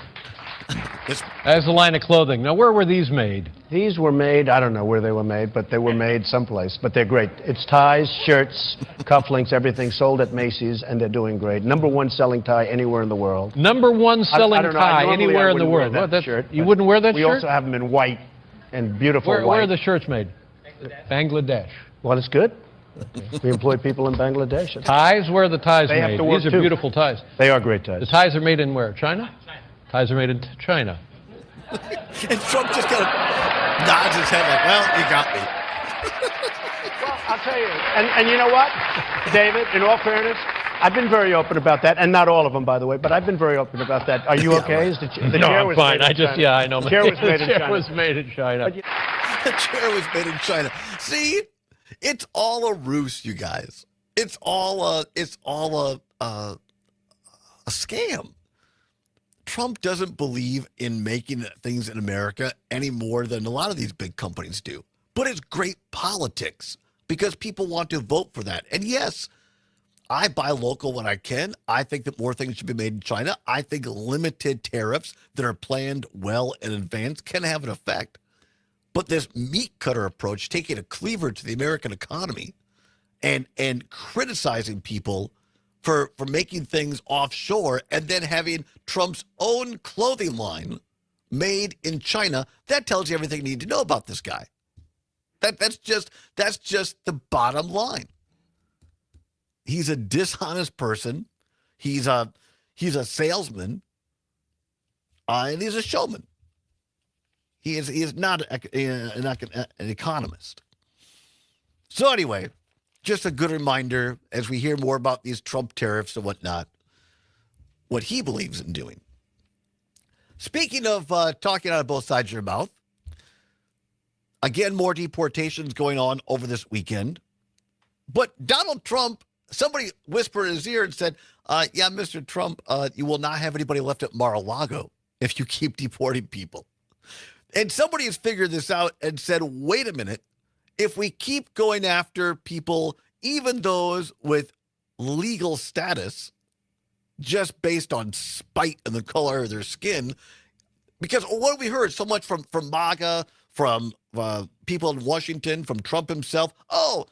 As a line of clothing. Now, where were these made? These were made, I don't know where they were made, but they were made someplace. But they're great. It's ties, shirts, cufflinks, everything sold at Macy's, and they're doing great. #1 selling tie anywhere in the world. #1 selling tie anywhere in the world. You wouldn't wear that shirt? We also have them in white and beautiful white. Where are the shirts made? Bangladesh. Well, it's good. We employ people in Bangladesh. Ties? Where are the ties made? Have to work These are beautiful ties. They are great ties. The ties are made in where? China? Ties are made in China. And Trump just kind of nods his head like, well, you got me. Well, I'll tell you. And you know what, David, in all fairness, I've been very open about that, and not all of them, by the way, but I've been very open about that. Are you okay? Is the chair was fine. Made in China? I know. The chair was made in China. The chair was made in China. The chair was made in China. See, it's all a ruse, you guys. It's all a scam. Trump doesn't believe in making things in America any more than a lot of these big companies do. But it's great politics because people want to vote for that. And yes, I buy local when I can. I think that more things should be made in China. I think limited tariffs that are planned well in advance can have an effect. But this meat cutter approach, taking a cleaver to the American economy and criticizing people for making things offshore and then having Trump's own clothing line made in China, that tells you everything you need to know about this guy. That's just the bottom line. He's a dishonest person. He's a salesman, and he's a showman. He is not an economist. So anyway, just a good reminder as we hear more about these Trump tariffs and whatnot, what he believes in doing. Speaking of talking out of both sides of your mouth, again, more deportations going on over this weekend. But Donald Trump somebody whispered in his ear and said, yeah, Mr. Trump, you will not have anybody left at Mar-a-Lago if you keep deporting people. And somebody has figured this out and said, wait a minute, if we keep going after people, even those with legal status, just based on spite and the color of their skin, because what have we heard so much from MAGA, from people in Washington, from Trump himself? Oh,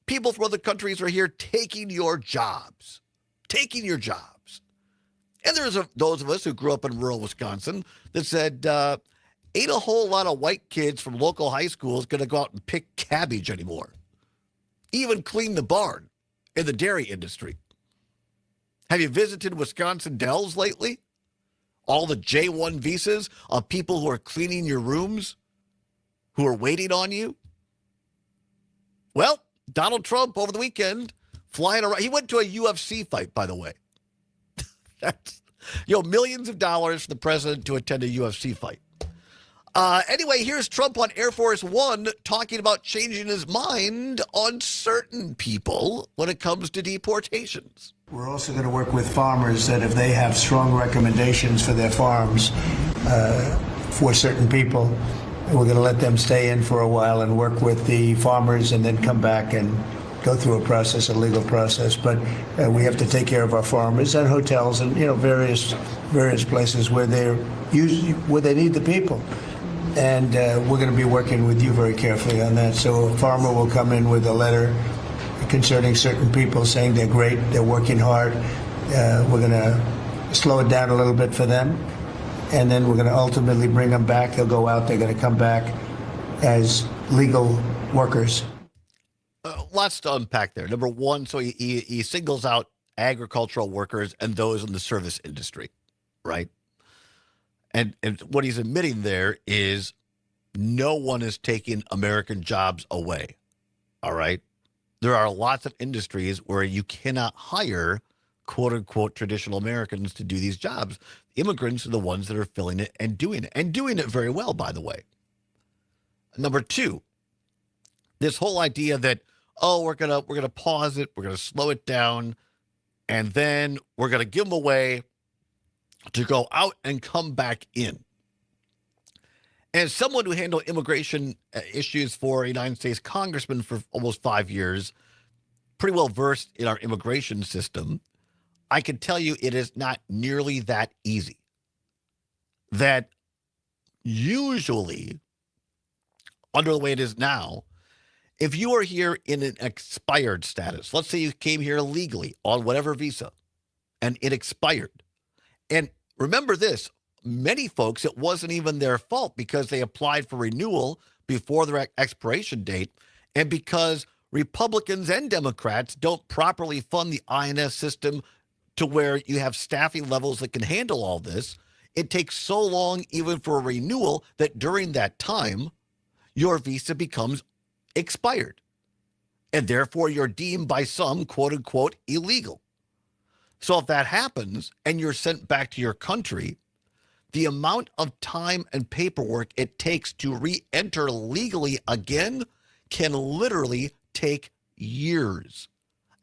people from other countries are here taking your jobs. Taking your jobs. And there's those of us who grew up in rural Wisconsin that said, ain't a whole lot of white kids from local high schools going to go out and pick cabbage anymore. Even clean the barn in the dairy industry. Have you visited Wisconsin Dells lately? All the J1 visas of people who are cleaning your rooms, who are waiting on you? Well, Donald Trump over the weekend flying around. He went to a UFC fight, by the way. That's, millions of dollars for the president to attend a UFC fight. Anyway, here's Trump on Air Force One talking about changing his mind on certain people when it comes to deportations. We're also going to work with farmers that if they have strong recommendations for their farms for certain people, we're going to let them stay in for a while and work with the farmers and then come back and go through a process, a legal process. But we have to take care of our farmers and hotels and various places where they need the people. And we're going to be working with you very carefully on that. So a farmer will come in with a letter concerning certain people saying they're great, they're working hard. We're going to slow it down a little bit for them. And then we're going to ultimately bring them back. They'll go out, they're going to come back as legal workers. Lots to unpack there. Number one, so he singles out agricultural workers and those in the service industry, right? And what he's admitting there is no one is taking American jobs away, all right? There are lots of industries where you cannot hire, quote-unquote, traditional Americans to do these jobs. Immigrants are the ones that are filling it and doing it very well, by the way. Number two, this whole idea that, we're gonna pause it, we're gonna slow it down, and then we're gonna give them away to go out and come back in. As someone who handled immigration issues for a United States congressman for almost 5 years, pretty well versed in our immigration system, I can tell you it is not nearly that easy. That usually, under the way it is now, if you are here in an expired status, let's say you came here illegally on whatever visa, and it expired. And remember this, many folks, it wasn't even their fault because they applied for renewal before their expiration date, and because Republicans and Democrats don't properly fund the INS system to where you have staffing levels that can handle all this, it takes so long even for a renewal that during that time, your visa becomes expired. And therefore, you're deemed by some, quote unquote, illegal. So if that happens and you're sent back to your country, the amount of time and paperwork it takes to re-enter legally again can literally take years.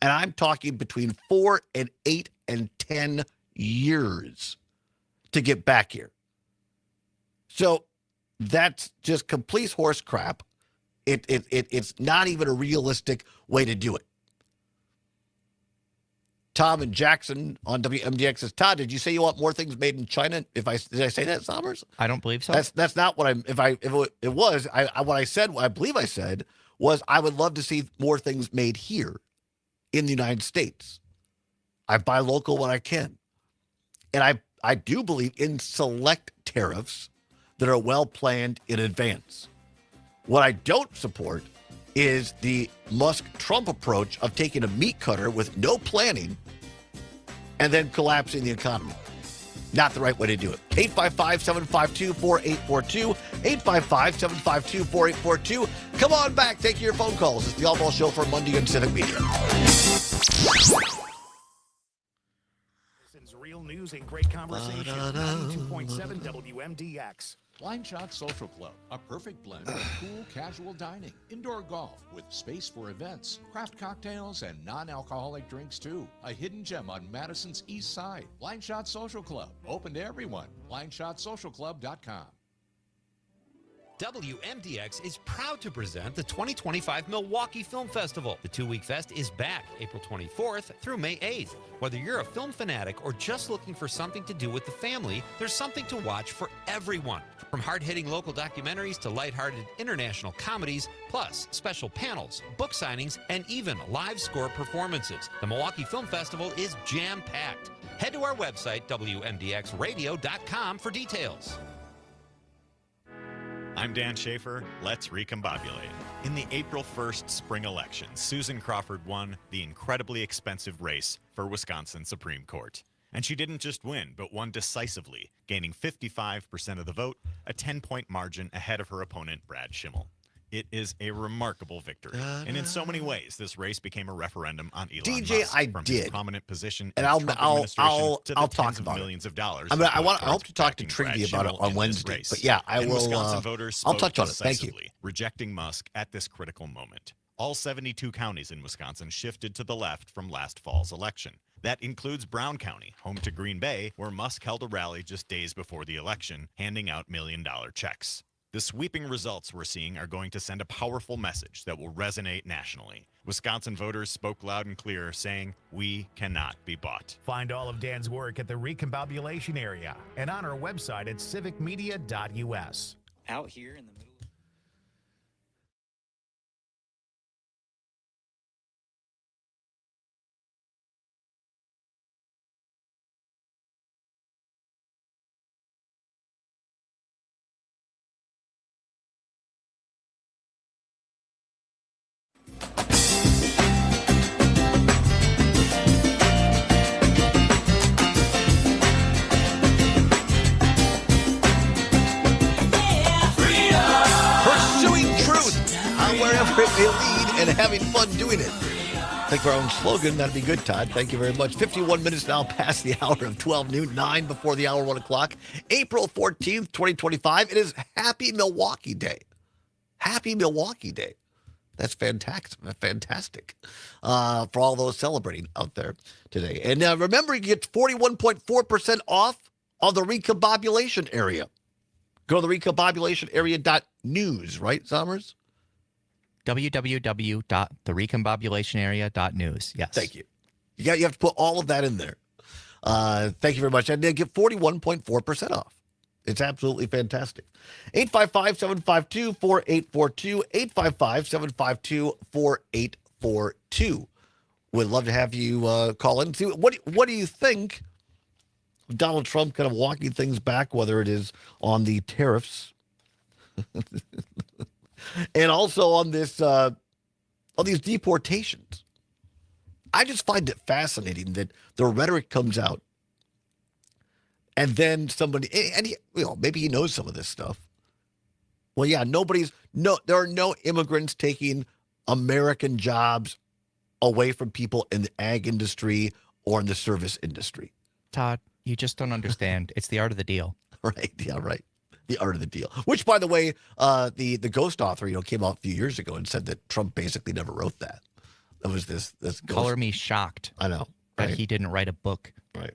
And I'm talking between 4 and 8 and 10 years to get back here. So that's just complete horse crap. It's not even a realistic way to do it. Tom and Jackson on WMDX says, Todd, did you say you want more things made in China? Did I say that, Sommers? I don't believe so. That's not what I believe I said was I would love to see more things made here in the United States. I buy local when I can. And I do believe in select tariffs that are well planned in advance. What I don't support is the Musk-Trump approach of taking a meat cutter with no planning and then collapsing the economy. Not the right way to do it. 855-752-4842. 855-752-4842. Come on back. Take your phone calls. It's the Allbaugh Show for Monday on Civic Media. Real news and great conversation. 92.7 WMDX. Blind Shot Social Club, a perfect blend of cool, casual dining, indoor golf with space for events, craft cocktails, and non-alcoholic drinks too. A hidden gem on Madison's East Side. Blind Shot Social Club, open to everyone. BlindShotSocialClub.com. WMDX is proud to present the 2025 Milwaukee Film Festival. The two-week fest is back April 24th through May 8th. Whether you're a film fanatic or just looking for something to do with the family, there's something to watch for everyone. From hard-hitting local documentaries to lighthearted international comedies, plus special panels, book signings, and even live score performances. The Milwaukee Film Festival is jam-packed. Head to our website, WMDXradio.com, for details. I'm Dan Schaefer. Let's recombobulate. In the April 1st spring election, Susan Crawford won the incredibly expensive race for Wisconsin Supreme Court. And she didn't just win, but won decisively, gaining 55% of the vote, a 10-point margin ahead of her opponent, Brad Schimmel. It is a remarkable victory. And in so many ways, this race became a referendum on Elon Musk, from his prominent position in the Trump administration to the tens of millions of dollars. I hope to talk to Trinity about it on Wednesday. But yeah, I will. Wisconsin voters I'll touch on it. Thank you. Rejecting Musk at this critical moment. All 72 counties in Wisconsin shifted to the left from last fall's election. That includes Brown County, home to Green Bay, where Musk held a rally just days before the election, handing out million-dollar checks. The sweeping results we're seeing are going to send a powerful message that will resonate nationally. Wisconsin voters spoke loud and clear, saying, "We cannot be bought." Find all of Dan's work at the Recombobulation Area and on our website at civicmedia.us. Out here in the middle. Wherever it may lead, and having fun doing it. Think of our own slogan. That'd be good, Todd. Thank you very much. 51 minutes now past the hour of 12 noon, 9 before the hour, 1 o'clock. April 14th, 2025. It is Happy Milwaukee Day. Happy Milwaukee Day. That's fantastic for all those celebrating out there today. And remember, you get 41.4% off on the Recombobulation Area. Go to the recombobulationarea.news, right, Summers? www.therecombobulationarea.news. Yes. Thank you. You have to put all of that in there. Thank you very much. And they get 41.4% off. It's absolutely fantastic. 855-752-4842. 855-752-4842. Would love to have you call in. See, what do you think of Donald Trump kind of walking things back, whether it is on the tariffs and also on this, on these deportations? I just find it fascinating that the rhetoric comes out, and then somebody, and he, maybe he knows some of this stuff. Well, yeah, there are no immigrants taking American jobs away from people in the ag industry or in the service industry. Todd, you just don't understand. It's the art of the deal. Right. Yeah, right. The art of the deal. Which, by the way, the Ghost author, came out a few years ago and said that Trump basically never wrote that. That was this ghost. Color me shocked. I know. That he didn't write a book. Right.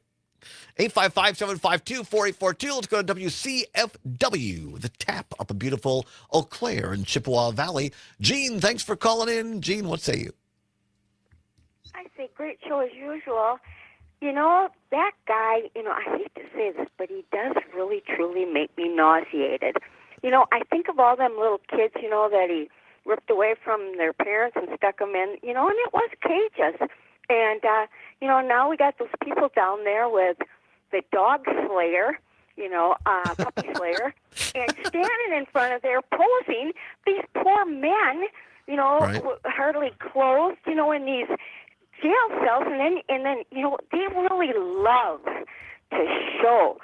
855-752-4842. Let's go to WCFW, the tap up a beautiful Eau Claire in Chippewa Valley. Gene, thanks for calling in. Gene, what say you? I say great show as usual. That guy, I hate to say this, but he does really, truly make me nauseated. I think of all them little kids, that he ripped away from their parents and stuck them in, and it was cages. And, now we got those people down there with the dog slayer, puppy slayer, and standing in front of there posing these poor men, right. hardly clothed, in these jail cells, and then they really love to show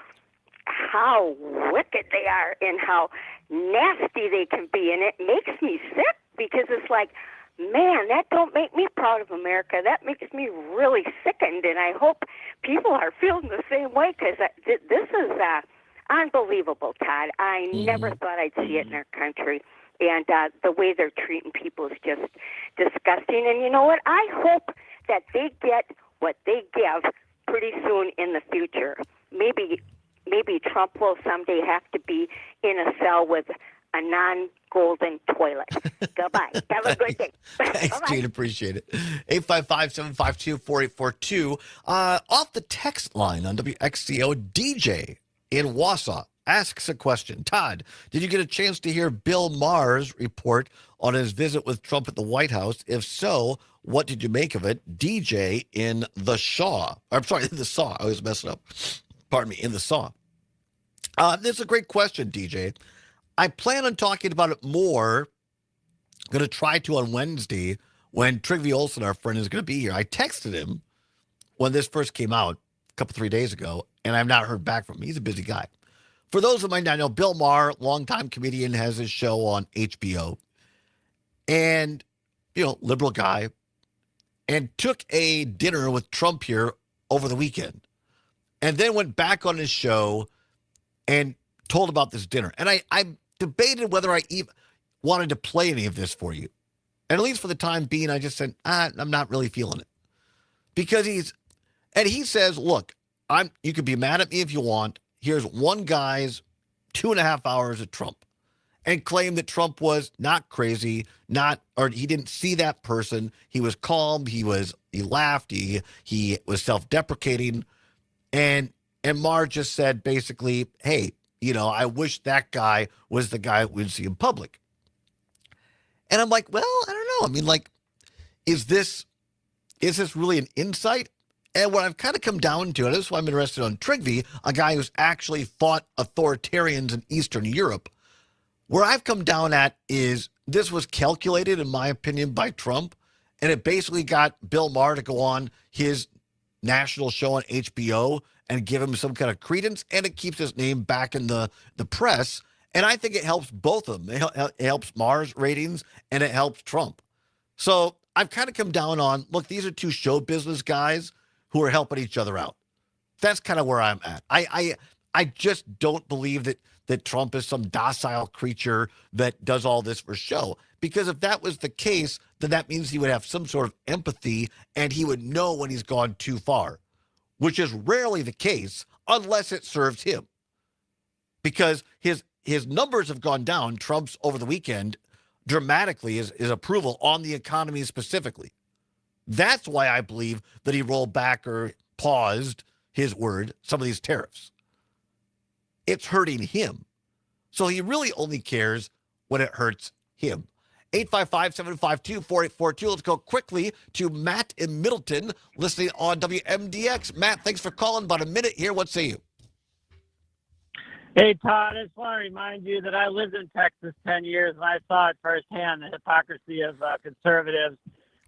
how wicked they are and how nasty they can be, and it makes me sick because it's like, man, that don't make me proud of America. That makes me really sickened, and I hope people are feeling the same way because this is unbelievable, Todd. I never thought I'd see it in our country. And the way they're treating people is just disgusting. And you know what? I hope that they get what they give pretty soon in the future. Maybe Trump will someday have to be in a cell with a non-golden toilet. Goodbye. Have a good day. Thanks, Bye-bye. Gene. Appreciate it. 855-752-4842. Off the text line on WXCO, DJ in Wausau asks a question. Todd, did you get a chance to hear Bill Maher's report on his visit with Trump at the White House? If so, what did you make of it? DJ in the Shaw. I'm sorry, in the Saw. I always mess it up. Pardon me, in the Saw. This is a great question, DJ. I plan on talking about it more. I'm going to try to on Wednesday when Trygve Olsen, our friend, is going to be here. I texted him when this first came out a 3 days ago, and I've not heard back from him. He's a busy guy. For those who might not know, Bill Maher, longtime comedian, has his show on HBO. And, liberal guy, and took a dinner with Trump here over the weekend. And then went back on his show and told about this dinner. And I debated whether I even wanted to play any of this for you. And at least for the time being, I just said, I'm not really feeling it. Because he says, look, you can be mad at me if you want. Here's one guy's 2.5 hours at Trump, and claim that Trump was not crazy, or he didn't see that person. He was calm. He laughed. He was self-deprecating. And Maher just said basically, hey, I wish that guy was the guy we'd see in public. And I'm like, well, I don't know. I mean, like, is this really an insight? And what I've kind of come down to, and this is why I'm interested on Trygve, a guy who's actually fought authoritarians in Eastern Europe, where I've come down at is this was calculated, in my opinion, by Trump, and it basically got Bill Maher to go on his national show on HBO and give him some kind of credence, and it keeps his name back in the press. And I think it helps both of them. It helps Maher's ratings, and it helps Trump. So I've kind of come down on, look, these are two show business guys who are helping each other out. That's kind of where I'm at. I just don't believe that Trump is some docile creature that does all this for show. Because if that was the case, then that means he would have some sort of empathy and he would know when he's gone too far, which is rarely the case unless it serves him. Because his numbers have gone down, Trump's over the weekend, dramatically, his approval on the economy specifically. That's why I believe that he rolled back or paused, his word, some of these tariffs. It's hurting him. So he really only cares when it hurts him. 855-752-4842. Let's go quickly to Matt in Middleton, listening on WMDX. Matt, thanks for calling. About a minute here. What say you? Hey, Todd, I just want to remind you that I lived in Texas 10 years, and I saw it firsthand, the hypocrisy of conservatives.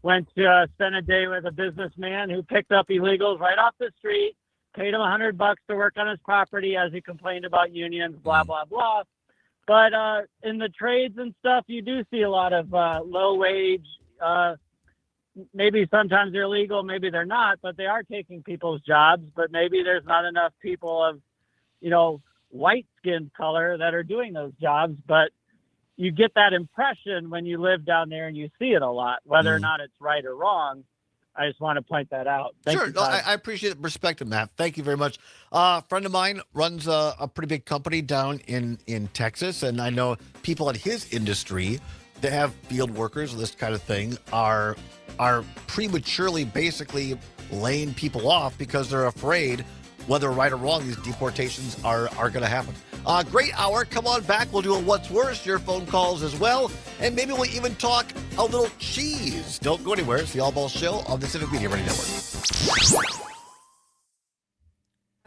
Went to spend a day with a businessman who picked up illegals right off the street, paid him $100 to work on his property as he complained about unions, blah, blah, blah. But in the trades and stuff, you do see a lot of low wage. Maybe sometimes they're legal, maybe they're not, but they are taking people's jobs. But maybe there's not enough people of, white skin color that are doing those jobs. But you get that impression when you live down there and you see it a lot, whether or not it's right or wrong. I just want to point that out. Thank Sure. you, No, I appreciate the perspective, Matt. Thank you very much. A friend of mine runs a pretty big company down in Texas, and I know people in his industry that have field workers, this kind of thing, are prematurely basically laying people off because they're afraid, whether right or wrong, these deportations are going to happen. Great hour. Come on back. We'll do a What's Worse, your phone calls as well. And maybe we'll even talk a little cheese. Don't go anywhere. It's the Allbaugh Show on the Civic Media Radio Network.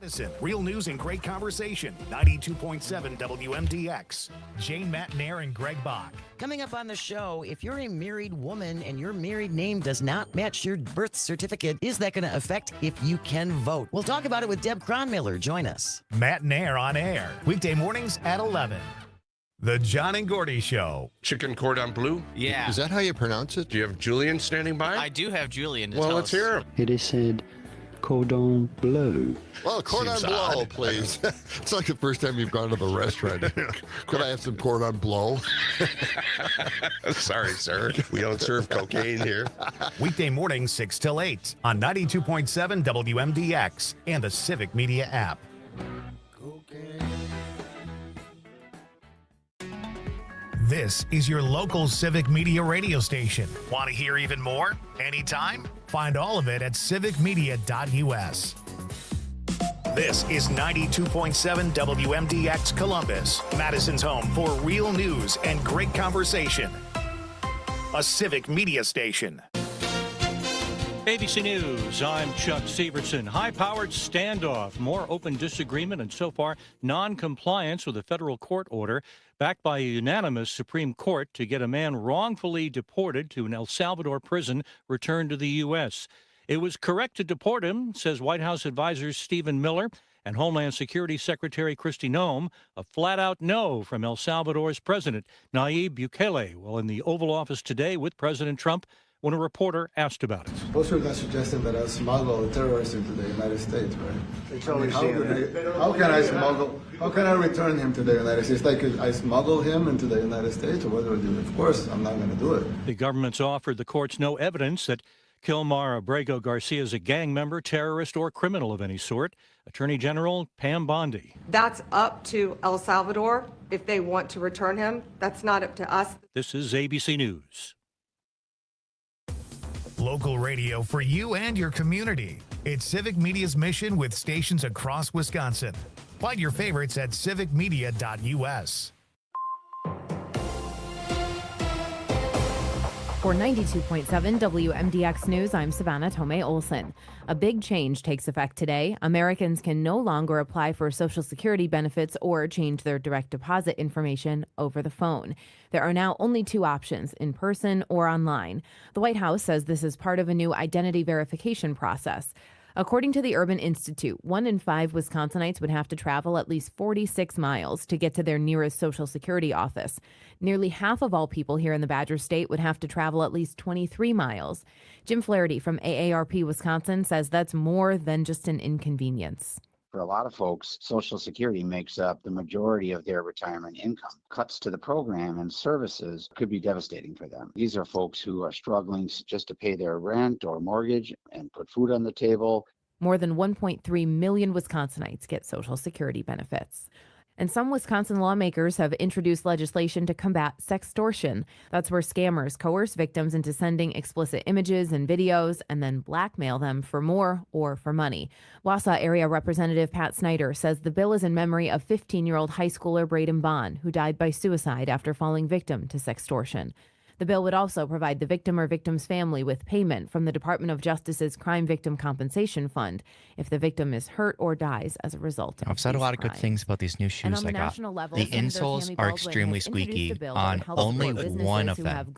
Madison, real news and great conversation. 92.7 WMDX. Jane, Matt, Nair, and Greg Bach. Coming up on the show, if you're a married woman and your married name does not match your birth certificate, is that going to affect if you can vote? We'll talk about it with Deb Cronmiller. Join us. Matt Nair on air. Weekday mornings at 11. The John and Gordy Show. Chicken cordon bleu? Yeah. Is that how you pronounce it? Do you have Julian standing by? I do have Julian. Well, let's hear him. They said, cordon bleu. Well, cordon bleu, please. It's like the first time you've gone to the restaurant. Could I have some cordon bleu? Sorry, sir. We don't serve cocaine here. Weekday mornings 6 till 8 on 92.7 WMDX and the Civic Media app. This is your local Civic Media radio station. Want to hear even more? Anytime? Find all of it at civicmedia.us. This is 92.7 WMDX Columbus, Madison's home for real news and great conversation. A Civic Media station. ABC News, I'm Chuck Severson. High-powered standoff, more open disagreement, and so far non-compliance with a federal court order backed by a unanimous Supreme Court to get a man wrongfully deported to an El Salvador prison returned to the U.S. It was correct to deport him, says White House advisor Stephen Miller and Homeland Security Secretary Kristi Noem. A flat-out no from El Salvador's president, Nayib Bukele, while in the Oval Office today with President Trump when a reporter asked about it. Those are not suggesting that I smuggle terrorists into the United States, right? How can I return him to the United States? Like, I smuggle him into the United States, or what do I do? Of course, I'm not going to do it. The government's offered the courts no evidence that Kilmar Abrego Garcia is a gang member, terrorist, or criminal of any sort. Attorney General Pam Bondi. That's up to El Salvador if they want to return him. That's not up to us. This is ABC News. Local radio for you and your community. It's Civic Media's mission with stations across Wisconsin. Find your favorites at civicmedia.us. For 92.7 WMDX News, I'm Savannah Tomei Olson. A big change takes effect today. Americans can no longer apply for Social Security benefits or change their direct deposit information over the phone. There are now only two options, in person or online. The White House says this is part of a new identity verification process. According to the Urban Institute, 1 in 5 Wisconsinites would have to travel at least 46 miles to get to their nearest Social Security office. Nearly half of all people here in the Badger State would have to travel at least 23 miles. Jim Flaherty from AARP Wisconsin says that's more than just an inconvenience. For a lot of folks, Social Security makes up the majority of their retirement income. Cuts to the program and services could be devastating for them. These are folks who are struggling just to pay their rent or mortgage and put food on the table. More than 1.3 million Wisconsinites get Social Security benefits. And some Wisconsin lawmakers have introduced legislation to combat sextortion. That's where scammers coerce victims into sending explicit images and videos and then blackmail them for more or for money. Wausau Area Representative Pat Snyder says the bill is in memory of 15-year-old high schooler Braden Bond, who died by suicide after falling victim to sextortion. The bill would also provide the victim or victim's family with payment from the Department of Justice's Crime Victim Compensation Fund if the victim is hurt or dies as a result of I've said a lot of good crimes. things about these new shoes I got. The insoles are extremely squeaky on only one of them.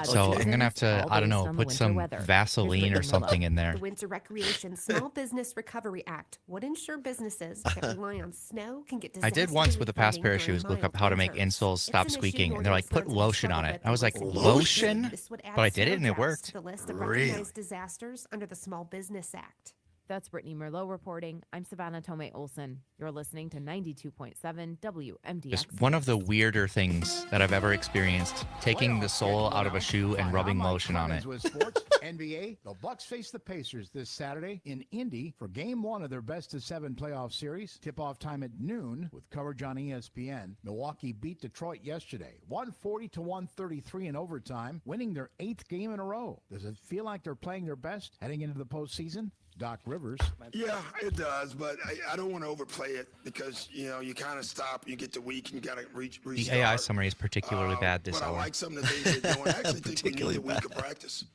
So I'm going to have to, I don't know, put some Vaseline or something in there. The Winter Recreation Small Business Recovery Act would ensure businesses that rely on snow can get I did once with a past pair of shoes look up how to make insoles stop squeaking, and they're like, put lotion on it. I was like, lotion? But I did it and it worked. The list of recognized disasters under the Small Business Act. That's Brittany Merlot reporting. I'm Savannah Tomei Olson. You're listening to 92.7 WMDX. It's one of the weirder things that I've ever experienced, taking the sole out of a shoe and rubbing lotion on it. With sports, NBA, the Bucks face the Pacers this Saturday in Indy for Game 1 of their best-of-7 playoff series. Tip-off time at noon with coverage on ESPN. Milwaukee beat Detroit yesterday, 140-133 in overtime, winning their 8th game in a row. Does it feel like they're playing their best heading into the postseason? Doc Rivers. Yeah, it does, but I don't want to overplay it because, you kind of stop, you get the week, and you got to restart. The AI summary is particularly bad this hour. But I like some of the things they're doing. I actually think we need a week of practice.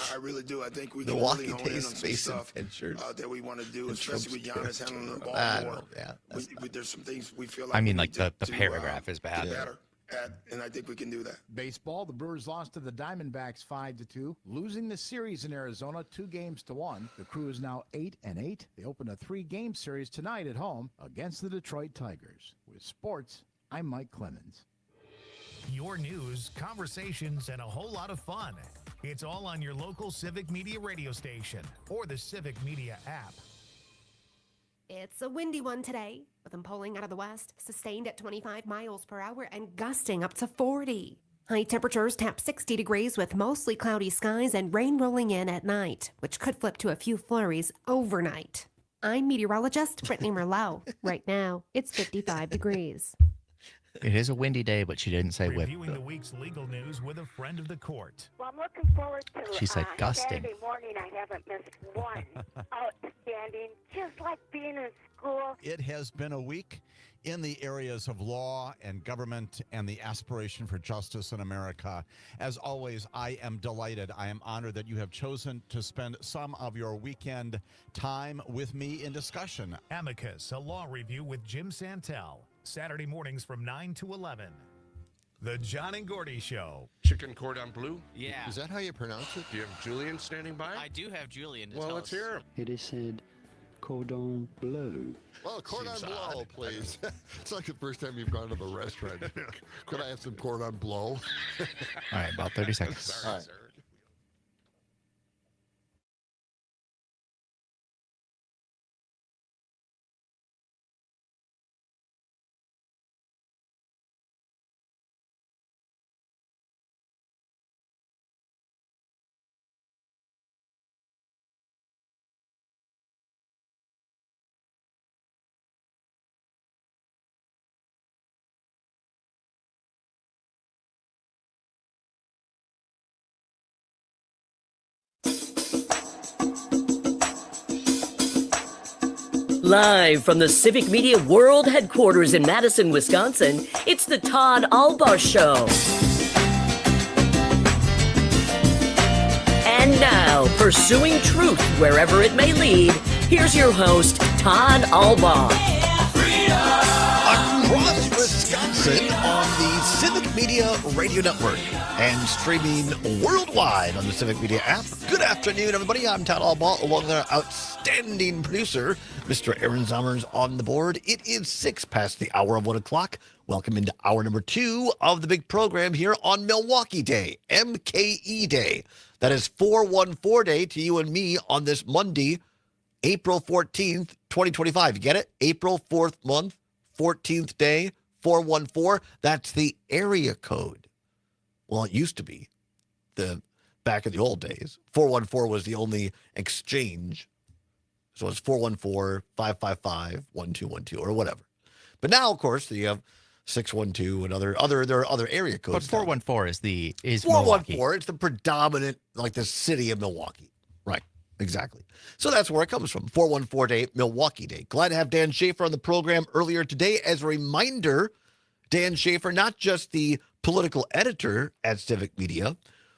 I really do. I think we can really hone in on some stuff that we want to do, especially with Giannis handling the ball more. There's some things we feel like I mean, like the paragraph is bad. Better. And I think we can do that. Baseball, the Brewers lost to the Diamondbacks 5-2, losing the series in Arizona 2-1. The Crew is now 8-8. They open a 3-game series tonight at home against the Detroit Tigers. With sports, I'm Mike Clemens. Your news, conversations, and a whole lot of fun. It's all on your local Civic Media radio station or the Civic Media app. It's a windy one today, with them pulling out of the west, sustained at 25 miles per hour and gusting up to 40. High temperatures tap 60 degrees with mostly cloudy skies and rain rolling in at night, which could flip to a few flurries overnight. I'm meteorologist Brittany Merlot. Right now, it's 55 degrees. It is a windy day, but she didn't say whip. Reviewing the week's legal news with a friend of the court. Well, I'm looking forward to She said gusting. Saturday morning. I haven't missed one. Outstanding, just like being in school. It has been a week in the areas of law and government and the aspiration for justice in America. As always, I am delighted. I am honored that you have chosen to spend some of your weekend time with me in discussion. Amicus, a law review with Jim Santel. Saturday mornings from 9 to 11. The John and Gordy Show. Chicken cordon bleu? Yeah. Is that how you pronounce it? Do you have Julian standing by? I do have Julian to Well, tell let's us. hear him. It is said cordon bleu. Well, cordon Seems bleu, odd. please. It's like the first time you've gone to the restaurant. Could I have some cordon bleu? All right, about 30 seconds. All right. Live from the Civic Media World Headquarters in Madison, Wisconsin, it's the Todd Allbaugh Show. And now, pursuing truth wherever it may lead, here's your host, Todd Allbaugh. Across Wisconsin on the Civic Media Radio Network and streaming worldwide on the Civic Media app. Good afternoon, everybody. I'm Todd Allbaugh, along with our outstanding producer, Mr. Aaron Zommers, on the board. It is 6 past the hour of 1 o'clock. Welcome into hour number 2 of the big program here on Milwaukee Day, MKE Day. That is 414 Day to you and me on this Monday, April 14th, 2025. You get it? April 4th month, 14th day, 414. That's the area code. Well, it used to be back in the old days. 414 was the only exchange. So it's 414-555-1212 or whatever. But now, of course, you have 612 and there are other area codes. But 414 is 414. Milwaukee. It's the predominant, like the city of Milwaukee. Right. Exactly. So that's where it comes from. 414 Day, Milwaukee Day. Glad to have Dan Schaefer on the program earlier today. As a reminder, Dan Schaefer, not just the political editor at Civic Media,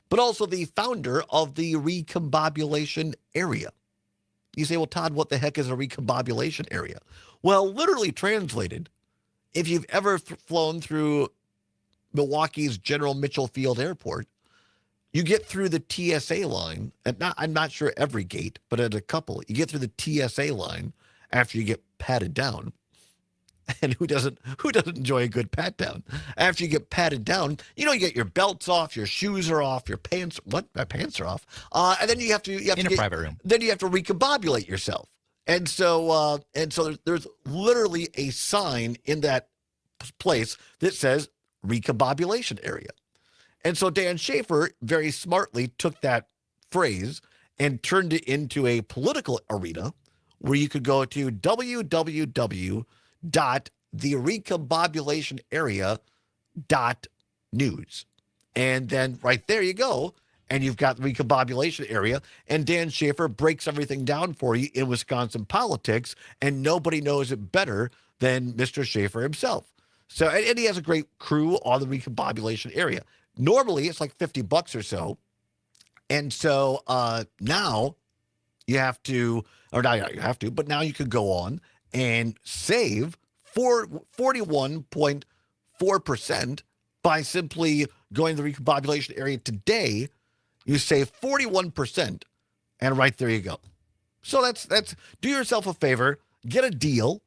but also the founder of the Recombobulation Area. You say, well, Todd, what the heck is a recombobulation area? Well, literally translated, if you've ever flown through Milwaukee's General Mitchell Field Airport, you get through the TSA line, and I'm not sure every gate, but at a couple, you get through the TSA line after you get patted down. And who doesn't enjoy a good pat down? After you get patted down, you get your belts off, your shoes are off, your pants. What? My pants are off. And then you have to in a private room. Then you have to recombobulate yourself. And so there's literally a sign in that place that says recombobulation area. And so Dan Schaefer very smartly took that phrase and turned it into a political arena where you could go to www.therecombobulationarea.news. And then right there you go. And you've got the recombobulation area. And Dan Schaefer breaks everything down for you in Wisconsin politics. And nobody knows it better than Mr. Schaefer himself. So, and he has a great crew on the recombobulation area. Normally, it's like $50 or so. And so now you have to, or not you have to, but now you could go on and save 41.4% by simply going to the recombobulation area today. You save 41%, and right there you go. So that's do yourself a favor, get a deal.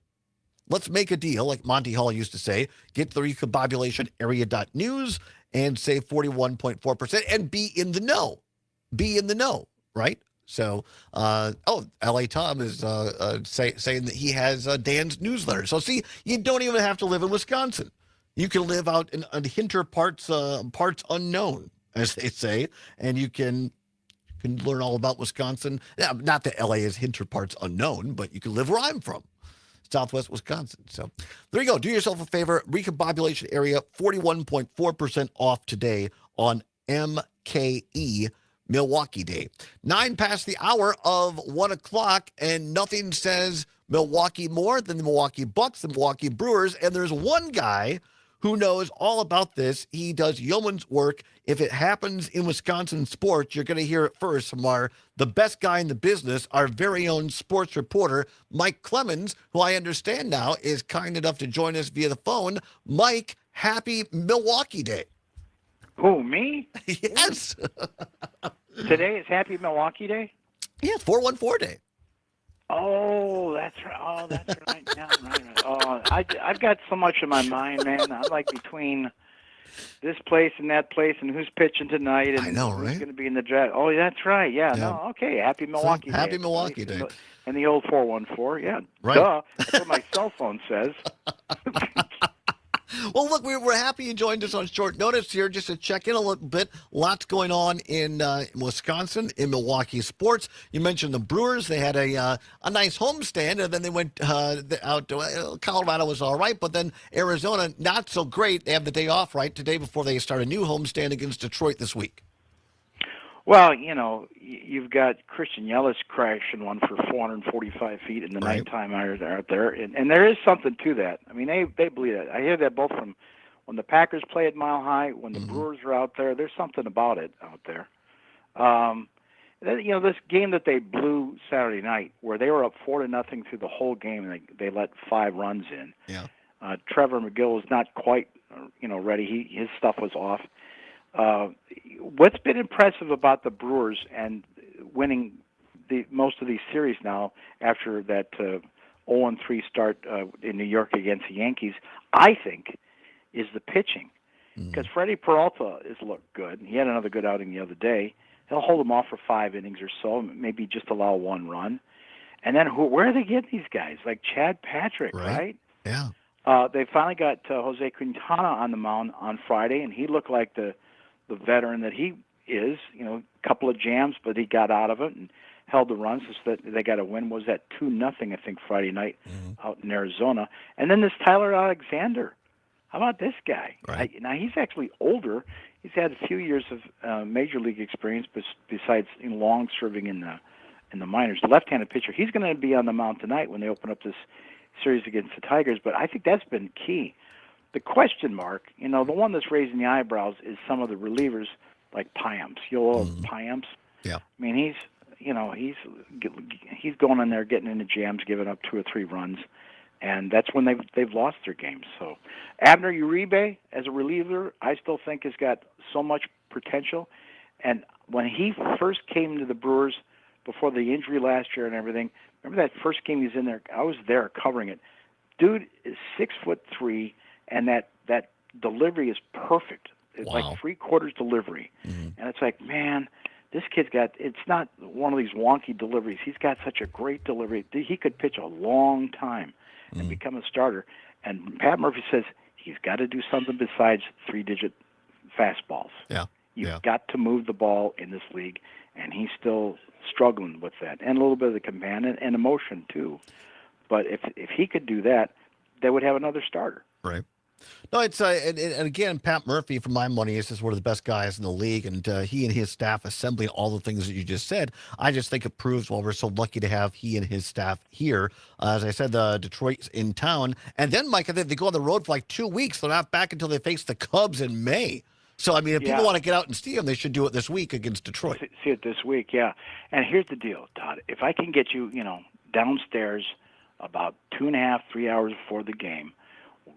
Let's make a deal, like Monty Hall used to say. Get the recombobulationarea.news and save 41.4% and be in the know. Be in the know, right? So, L.A. Tom is saying that he has Dan's newsletter. So, see, you don't even have to live in Wisconsin. You can live out in hinter parts unknown, as they say, and you can learn all about Wisconsin. Yeah, not that L.A. is hinter parts unknown, but you can live where I'm from, Southwest Wisconsin. So there you go. Do yourself a favor. Recombobulation area, 41.4% off today on MKE Milwaukee Day. 9 past the hour of 1 o'clock, and nothing says Milwaukee more than the Milwaukee Bucks, the Milwaukee Brewers, and there's one guy who knows all about this. He does yeoman's work. If it happens in Wisconsin sports, you're going to hear it first from the best guy in the business, our very own sports reporter, Mike Clemens, who I understand now is kind enough to join us via the phone. Mike, happy Milwaukee Day. Who, me? Yes. Today is Happy Milwaukee Day? Yeah, 414 Day. Oh, that's right. Oh, that's right. Yeah, right. Oh, I've got so much in my mind, man. I'm like between this place and that place, and who's pitching tonight, and I know, right? who's going to be in the draft. Oh, that's right. Yeah. No. Okay. Happy Milwaukee Day. Happy Milwaukee Day. And the old 414. Yeah. Right. Duh. That's what my cell phone says. Well, look, we're happy you joined us on short notice here just to check in a little bit. Lots going on in Wisconsin, in Milwaukee sports. You mentioned the Brewers. They had a nice homestand, and then they went out to Colorado was all right, but then Arizona, not so great. They have the day off, right, today before they start a new homestand against Detroit this week. Well, you've got Christian Yelich crashing one for 445 feet in the nighttime out there, and there is something to that. I mean, they believe it. I hear that both from when the Packers play at Mile High, when the Brewers are out there. There's something about it out there. This game that they blew Saturday night, where they were up 4-0 through the whole game, and they let 5 runs in. Yeah. Trevor McGill was not quite, ready. His stuff was off. What's been impressive about the Brewers and winning most of these series now after that 0-3 start in New York against the Yankees, I think, is the pitching. Because Freddie Peralta has looked good. He had another good outing the other day. He'll hold them off for 5 innings or so, maybe just allow 1 run. And then where are they getting these guys? Like Chad Patrick, right? Yeah. They finally got Jose Quintana on the mound on Friday, and he looked like the veteran that he is, a couple of jams, but he got out of it and held the runs so that they got a win. Was that 2-0, I think, Friday night out in Arizona. And then this Tyler Alexander. How about this guy? Right. Now, he's actually older. He's had a few years of major league experience, besides long serving in the minors. The left-handed pitcher. He's going to be on the mound tonight when they open up this series against the Tigers, but I think that's been key. The question mark, the one that's raising the eyebrows is some of the relievers like Piamps. Piamps. Yeah. I mean, he's going in there, getting into jams, giving up 2 or 3 runs, and that's when they've lost their games. So, Abner Uribe as a reliever, I still think has got so much potential. And when he first came to the Brewers before the injury last year and everything, remember that first game he was in there? I was there covering it. Dude is 6'3". And that delivery is perfect. It's like 3/4 delivery. And it's like, man, this kid's it's not one of these wonky deliveries. He's got such a great delivery. He could pitch a long time and become a starter. And Pat Murphy says he's got to do something besides 3-digit fastballs. Yeah. You've got to move the ball in this league, and he's still struggling with that. And a little bit of the command and emotion, too. But if he could do that, they would have another starter. Right. No, it's and again, Pat Murphy, for my money, is just one of the best guys in the league, and he and his staff assembling all the things that you just said. I just think it proves why we're so lucky to have he and his staff here. As I said, Detroit's in town, and then Mike, I think they go on the road for like 2 weeks. They're not back until they face the Cubs in May. So I mean, if people want to get out and see them, they should do it this week against Detroit. See it this week, yeah. And here's the deal, Todd. If I can get you, downstairs about 2.5, 3 hours before the game.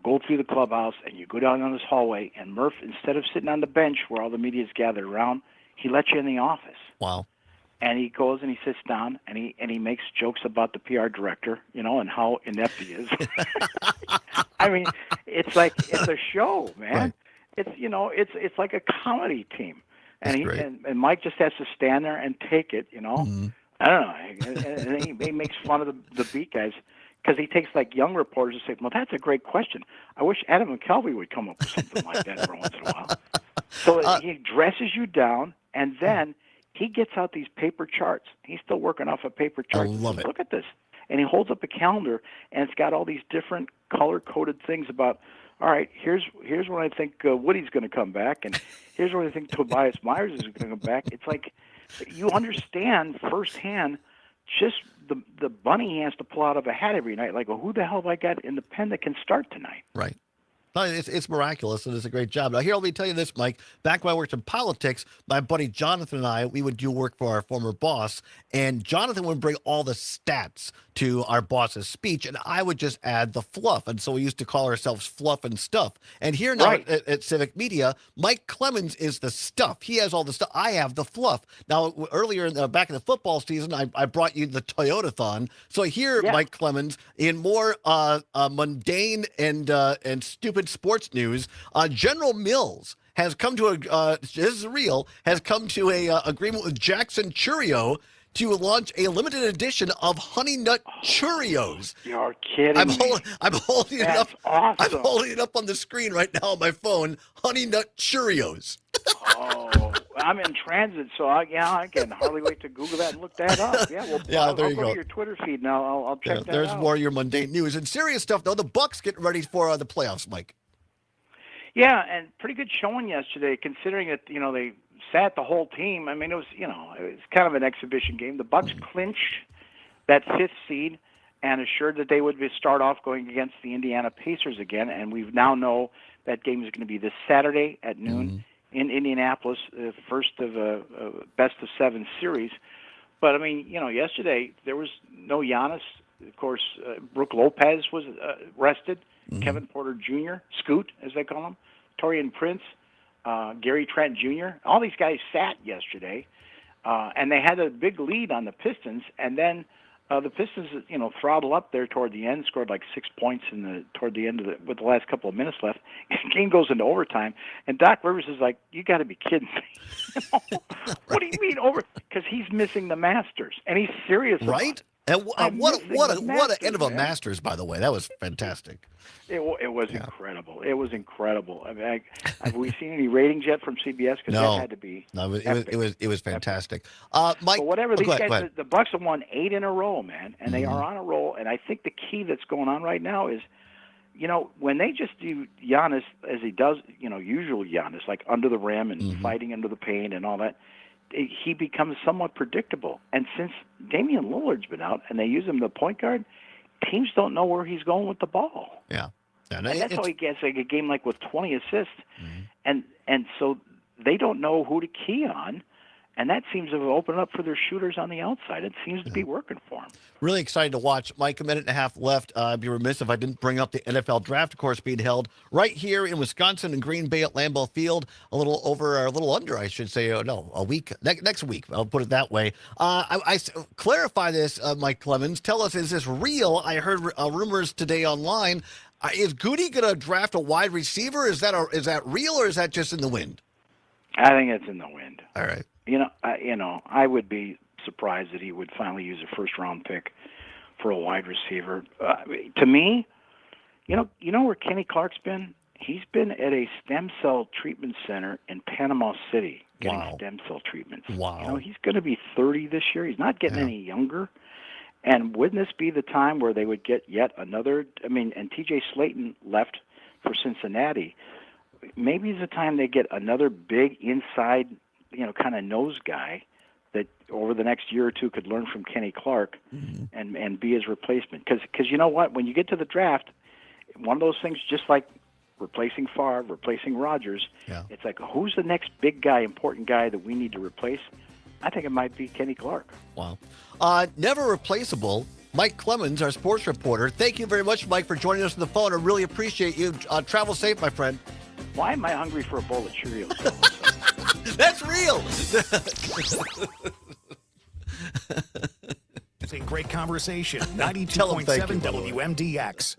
Go through the clubhouse, and you go down on this hallway, and Murph, instead of sitting on the bench where all the media is gathered around, he lets you in the office. Wow. And he goes and he sits down, and he makes jokes about the PR director, and how inept he is. I mean, it's a show, man. Right. It's like a comedy team. And and Mike just has to stand there and take it, I don't know. And he makes fun of the beat guys because he takes like young reporters and say, well, that's a great question. I wish Adam McKelvey would come up with something like that every once in a while. So he dresses you down, and then he gets out these paper charts. He's still working off a paper chart. I love it. Look at this. And he holds up a calendar, and it's got all these different color-coded things about, all right, here's when I think Woody's going to come back, and here's when I think Tobias Myers is going to come back. It's like you understand firsthand just the bunny he has to pull out of a hat every night. Like, well, who the hell have I got in the pen that can start tonight? Right. No, it's miraculous, and it's a great job. Now, here, let me tell you this, Mike. Back when I worked in politics, my buddy Jonathan and I, we would do work for our former boss, and Jonathan would bring all the stats to our boss's speech, and I would just add the fluff. And so we used to call ourselves Fluff and Stuff. And here now at Civic Media, Mike Clemens is the stuff. He has all the stuff. I have the fluff. Now, earlier, back in the football season, I brought you the Toyota-thon. So here, Mike Clemens, in more mundane and stupid sports news, General Mills has come to this is real, has come to a agreement with Jackson Churio to launch a limited edition of Honey Nut Cheerios. You're kidding I'm me. holding it up. Awesome. I'm holding it up on the screen right now on my phone. Honey Nut Cheerios. Oh, I'm in transit, so I can hardly wait to Google that and look that up. Yeah, well, Yeah, I'll there go you go. to your Twitter feed now. I'll check that There's out. more of your mundane news and serious stuff though. The Bucks getting ready for the playoffs, Mike. Yeah, and pretty good showing yesterday, considering that they sat the whole team. I mean, it was kind of an exhibition game. The Bucks clinched that 5th seed and assured that they would start off going against the Indiana Pacers again. And we now know that game is going to be this Saturday at noon in Indianapolis, the first of a best of 7 series. But I mean, yesterday there was no Giannis. Of course, Brook Lopez was rested. Kevin Porter Jr., Scoot, as they call him, Taurean Prince, Gary Trent Jr. All these guys sat yesterday, and they had a big lead on the Pistons. And then the Pistons, throttled up there toward the end, scored like 6 points toward the end with the last couple of minutes left. Game goes into overtime, and Doc Rivers is like, "You got to be kidding me!" What do you mean over? Because he's missing the Masters, and he's serious. Right? And what an end of a Masters, by the way. That was fantastic. It was incredible. It was incredible. I mean, have we seen any ratings yet from CBS? Because No. that had to be. No, it was fantastic. Mike, But whatever, these go ahead. guys, the Bucks have won 8 in a row, man, and they are on a roll. And I think the key that's going on right now is, when they just do Giannis as he does, usual Giannis, like under the rim and fighting under the paint and all that, he becomes somewhat predictable. And since Damian Lillard's been out and they use him the point guard, teams don't know where he's going with the ball. Yeah. And that's how he gets like a game like with 20 assists. And so they don't know who to key on. And that seems to have opened up for their shooters on the outside. It seems to be working for them. Really excited to watch. Mike, a minute and a half left. I'd be remiss if I didn't bring up the NFL draft, of course, being held right here in Wisconsin and Green Bay at Lambeau Field. A little under, I should say. A week. Next week, I'll put it that way. I clarify this, Mike Clemens. Tell us, is this real? I heard rumors today online. Is Goody going to draft a wide receiver? Is that real, or is that just in the wind? I think it's in the wind. All right. I would be surprised that he would finally use a first-round pick for a wide receiver. To me, you know where Kenny Clark's been? He's been at a stem cell treatment center in Panama City getting stem cell treatments. Wow. He's going to be 30 this year. He's not getting any younger. And wouldn't this be the time where they would get yet another? And T.J. Slayton left for Cincinnati. Maybe it's the time they get another big inside, kind of nose guy that over the next year or two could learn from Kenny Clark and be his replacement. Because you know what? When you get to the draft, one of those things, just like replacing Favre, replacing Rodgers, it's like, who's the next big guy, important guy that we need to replace? I think it might be Kenny Clark. Wow. Never replaceable. Mike Clemens, our sports reporter. Thank you very much, Mike, for joining us on the phone. I really appreciate you. Travel safe, my friend. Why am I hungry for a bowl of Cheerios? That's real. It's a great conversation. 92.7 WMDX.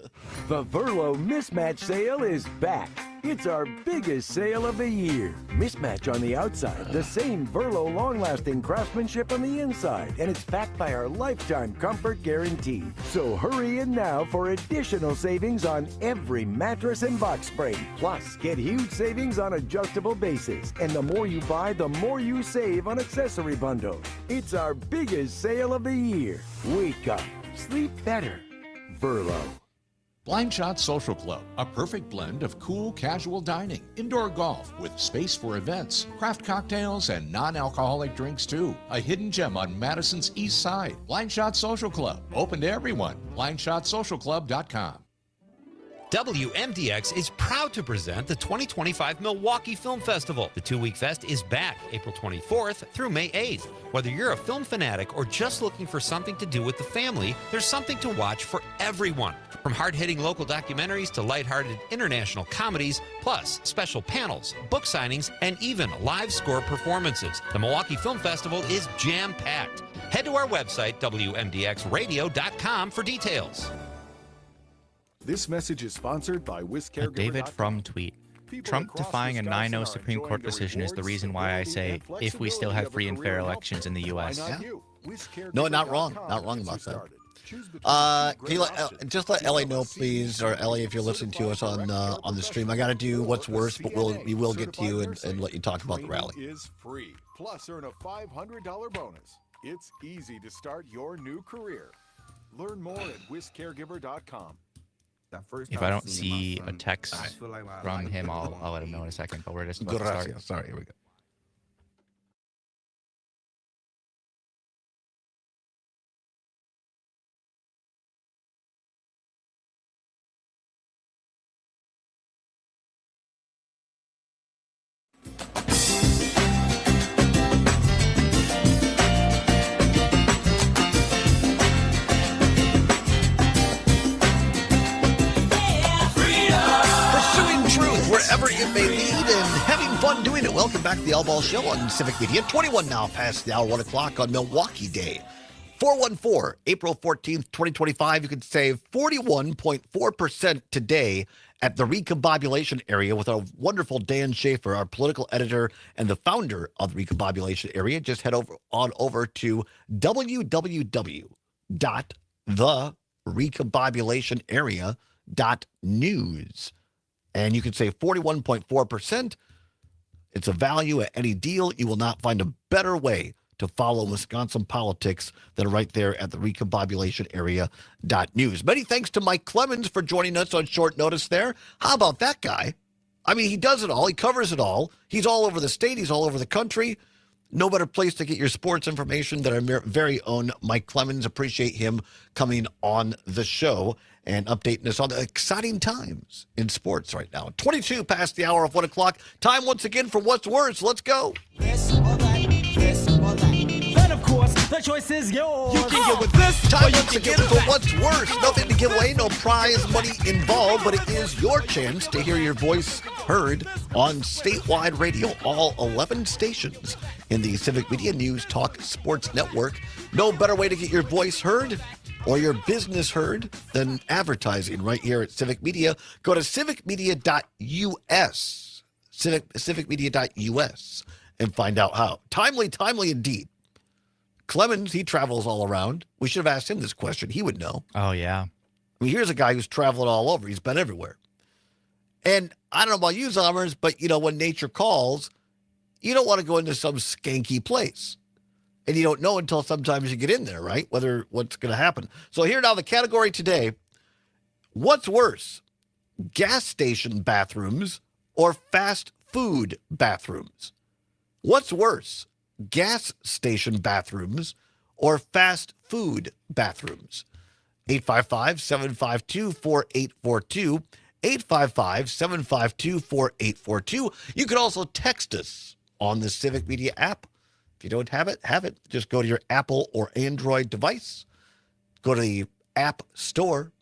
The Verlo Mismatch Sale is back. It's our biggest sale of the year. Mismatch on the outside, the same Verlo long-lasting craftsmanship on the inside, and it's backed by our lifetime comfort guarantee. So hurry in now for additional savings on every mattress and box spring. Plus, get huge savings on adjustable bases. And the more you buy, the more you save on accessory bundles. It's our biggest sale of the year. Wake up. Sleep better. Verlo. Blind Shot Social Club, a perfect blend of cool, casual dining, indoor golf with space for events, craft cocktails, and non-alcoholic drinks too. A hidden gem on Madison's East Side. Blind Shot Social Club, open to everyone. BlindShotSocialClub.com. WMDX is proud to present the 2025 Milwaukee Film Festival. The two-week fest is back April 24th through May 8th. Whether you're a film fanatic or just looking for something to do with the family, there's something to watch for everyone. From hard-hitting local documentaries to lighthearted international comedies, plus special panels, book signings, and even live score performances. The Milwaukee Film Festival is jam-packed. Head to our website, WMDXradio.com, for details. This message is sponsored by WisCaregiver.com. David Frum tweet. Trump defying a 9-0 Supreme Court decision is the reason why I say if we still have free and fair elections in the U.S. Yeah. No, not wrong. Not wrong about that. Can you just let Ellie know, please, or Ellie, if you're listening to us on the stream. I got to do what's worse, but we will get to you and let you talk about the rally. Is free. Plus, earn a $500 bonus. It's easy to start your new career. Learn more at WisCaregiver.com. If I don't see a text from him, I'll let him know in a second. But we're just about to start. Sorry, here we go. Wherever it may lead and having fun doing it. Welcome back to the Allbaugh Show on Civic Media. 21 now past the hour, 1 o'clock on Milwaukee Day. 414, April 14th, 2025. You can save 41.4% today at the Recombobulation Area with our wonderful Dan Schaefer, our political editor and the founder of the Recombobulation Area. Just head over to www.therecombobulationarea.news. And you can save 41.4%. It's a value at any deal. You will not find a better way to follow Wisconsin politics than right there at the recombobulationarea.news. Many thanks to Mike Clemens for joining us on short notice there. How about that guy? I mean, he does it all. He covers it all. He's all over the state. He's all over the country. No better place to get your sports information than our very own Mike Clemens. Appreciate him coming on the show and updating us on the exciting times in sports right now. 22 past the hour of 1 o'clock. Time once again for What's Worse. Let's go. This or that, this or that. Then, of course, the choice is yours. You can get with this. Time once again for What's Worse. Nothing to give away, no prize money involved, but it is your chance to hear your voice heard on statewide radio, all 11 stations in the Civic Media News Talk Sports Network. No better way to get your voice heard or your business heard than advertising right here at Civic Media. Go to civicmedia.us, civicmedia.us, and find out how. Timely indeed. Clemens, he travels all around. We should have asked him this question. He would know. Oh, yeah. I mean, here's a guy who's traveling all over. He's been everywhere. And I don't know about you, Zommers, but, when nature calls, you don't want to go into some skanky place. And you don't know until sometimes you get in there, right? What's going to happen. So here now, the category today, what's worse, gas station bathrooms or fast food bathrooms? What's worse, gas station bathrooms or fast food bathrooms? 855-752-4842, 855-752-4842. You can also text us on the Civic Media app. If you don't have it, Just go to your Apple or Android device. Go to the App Store,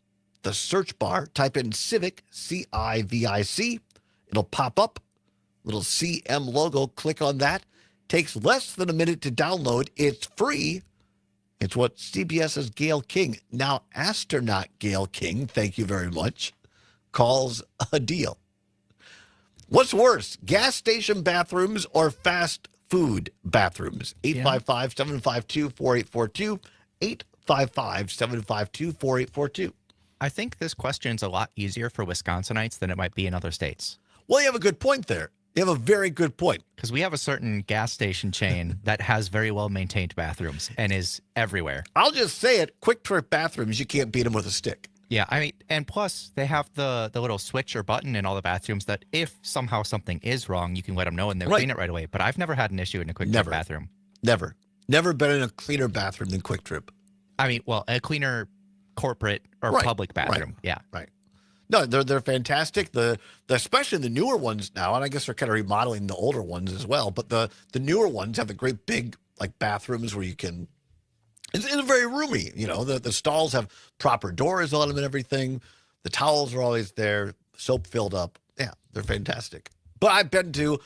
the search bar, type in Civic, C-I-V-I-C. It'll pop up, little CM logo. Click on that. Takes less than a minute to download. It's free. It's what CBS's Gail King, now astronaut Gail King, thank you very much, calls a deal. What's worse, gas station bathrooms or fast food bathrooms? 855-752-4842. 855-752-4842. I think this question's a lot easier for Wisconsinites than it might be in other states. Well, you have a good point there. You have a very good point. Because we have a certain gas station chain that has very well-maintained bathrooms and is everywhere. I'll just say it, Quick Trip bathrooms, you can't beat them with a stick. Yeah, I mean, and plus they have the little switch or button in all the bathrooms that if somehow something is wrong, you can let them know and they'll clean it right away. But I've never had an issue in a Quick Trip bathroom. Never been in a cleaner bathroom than Quick Trip. I mean, well, a cleaner corporate or public bathroom. Yeah. Right. No, they're fantastic. Especially the newer ones now, and I guess they're kind of remodeling the older ones as well. But the newer ones have the great big like bathrooms where you can. It's very roomy. You know, the stalls have proper doors on them and everything. The towels are always there, soap filled up. Yeah, they're fantastic. But I've been to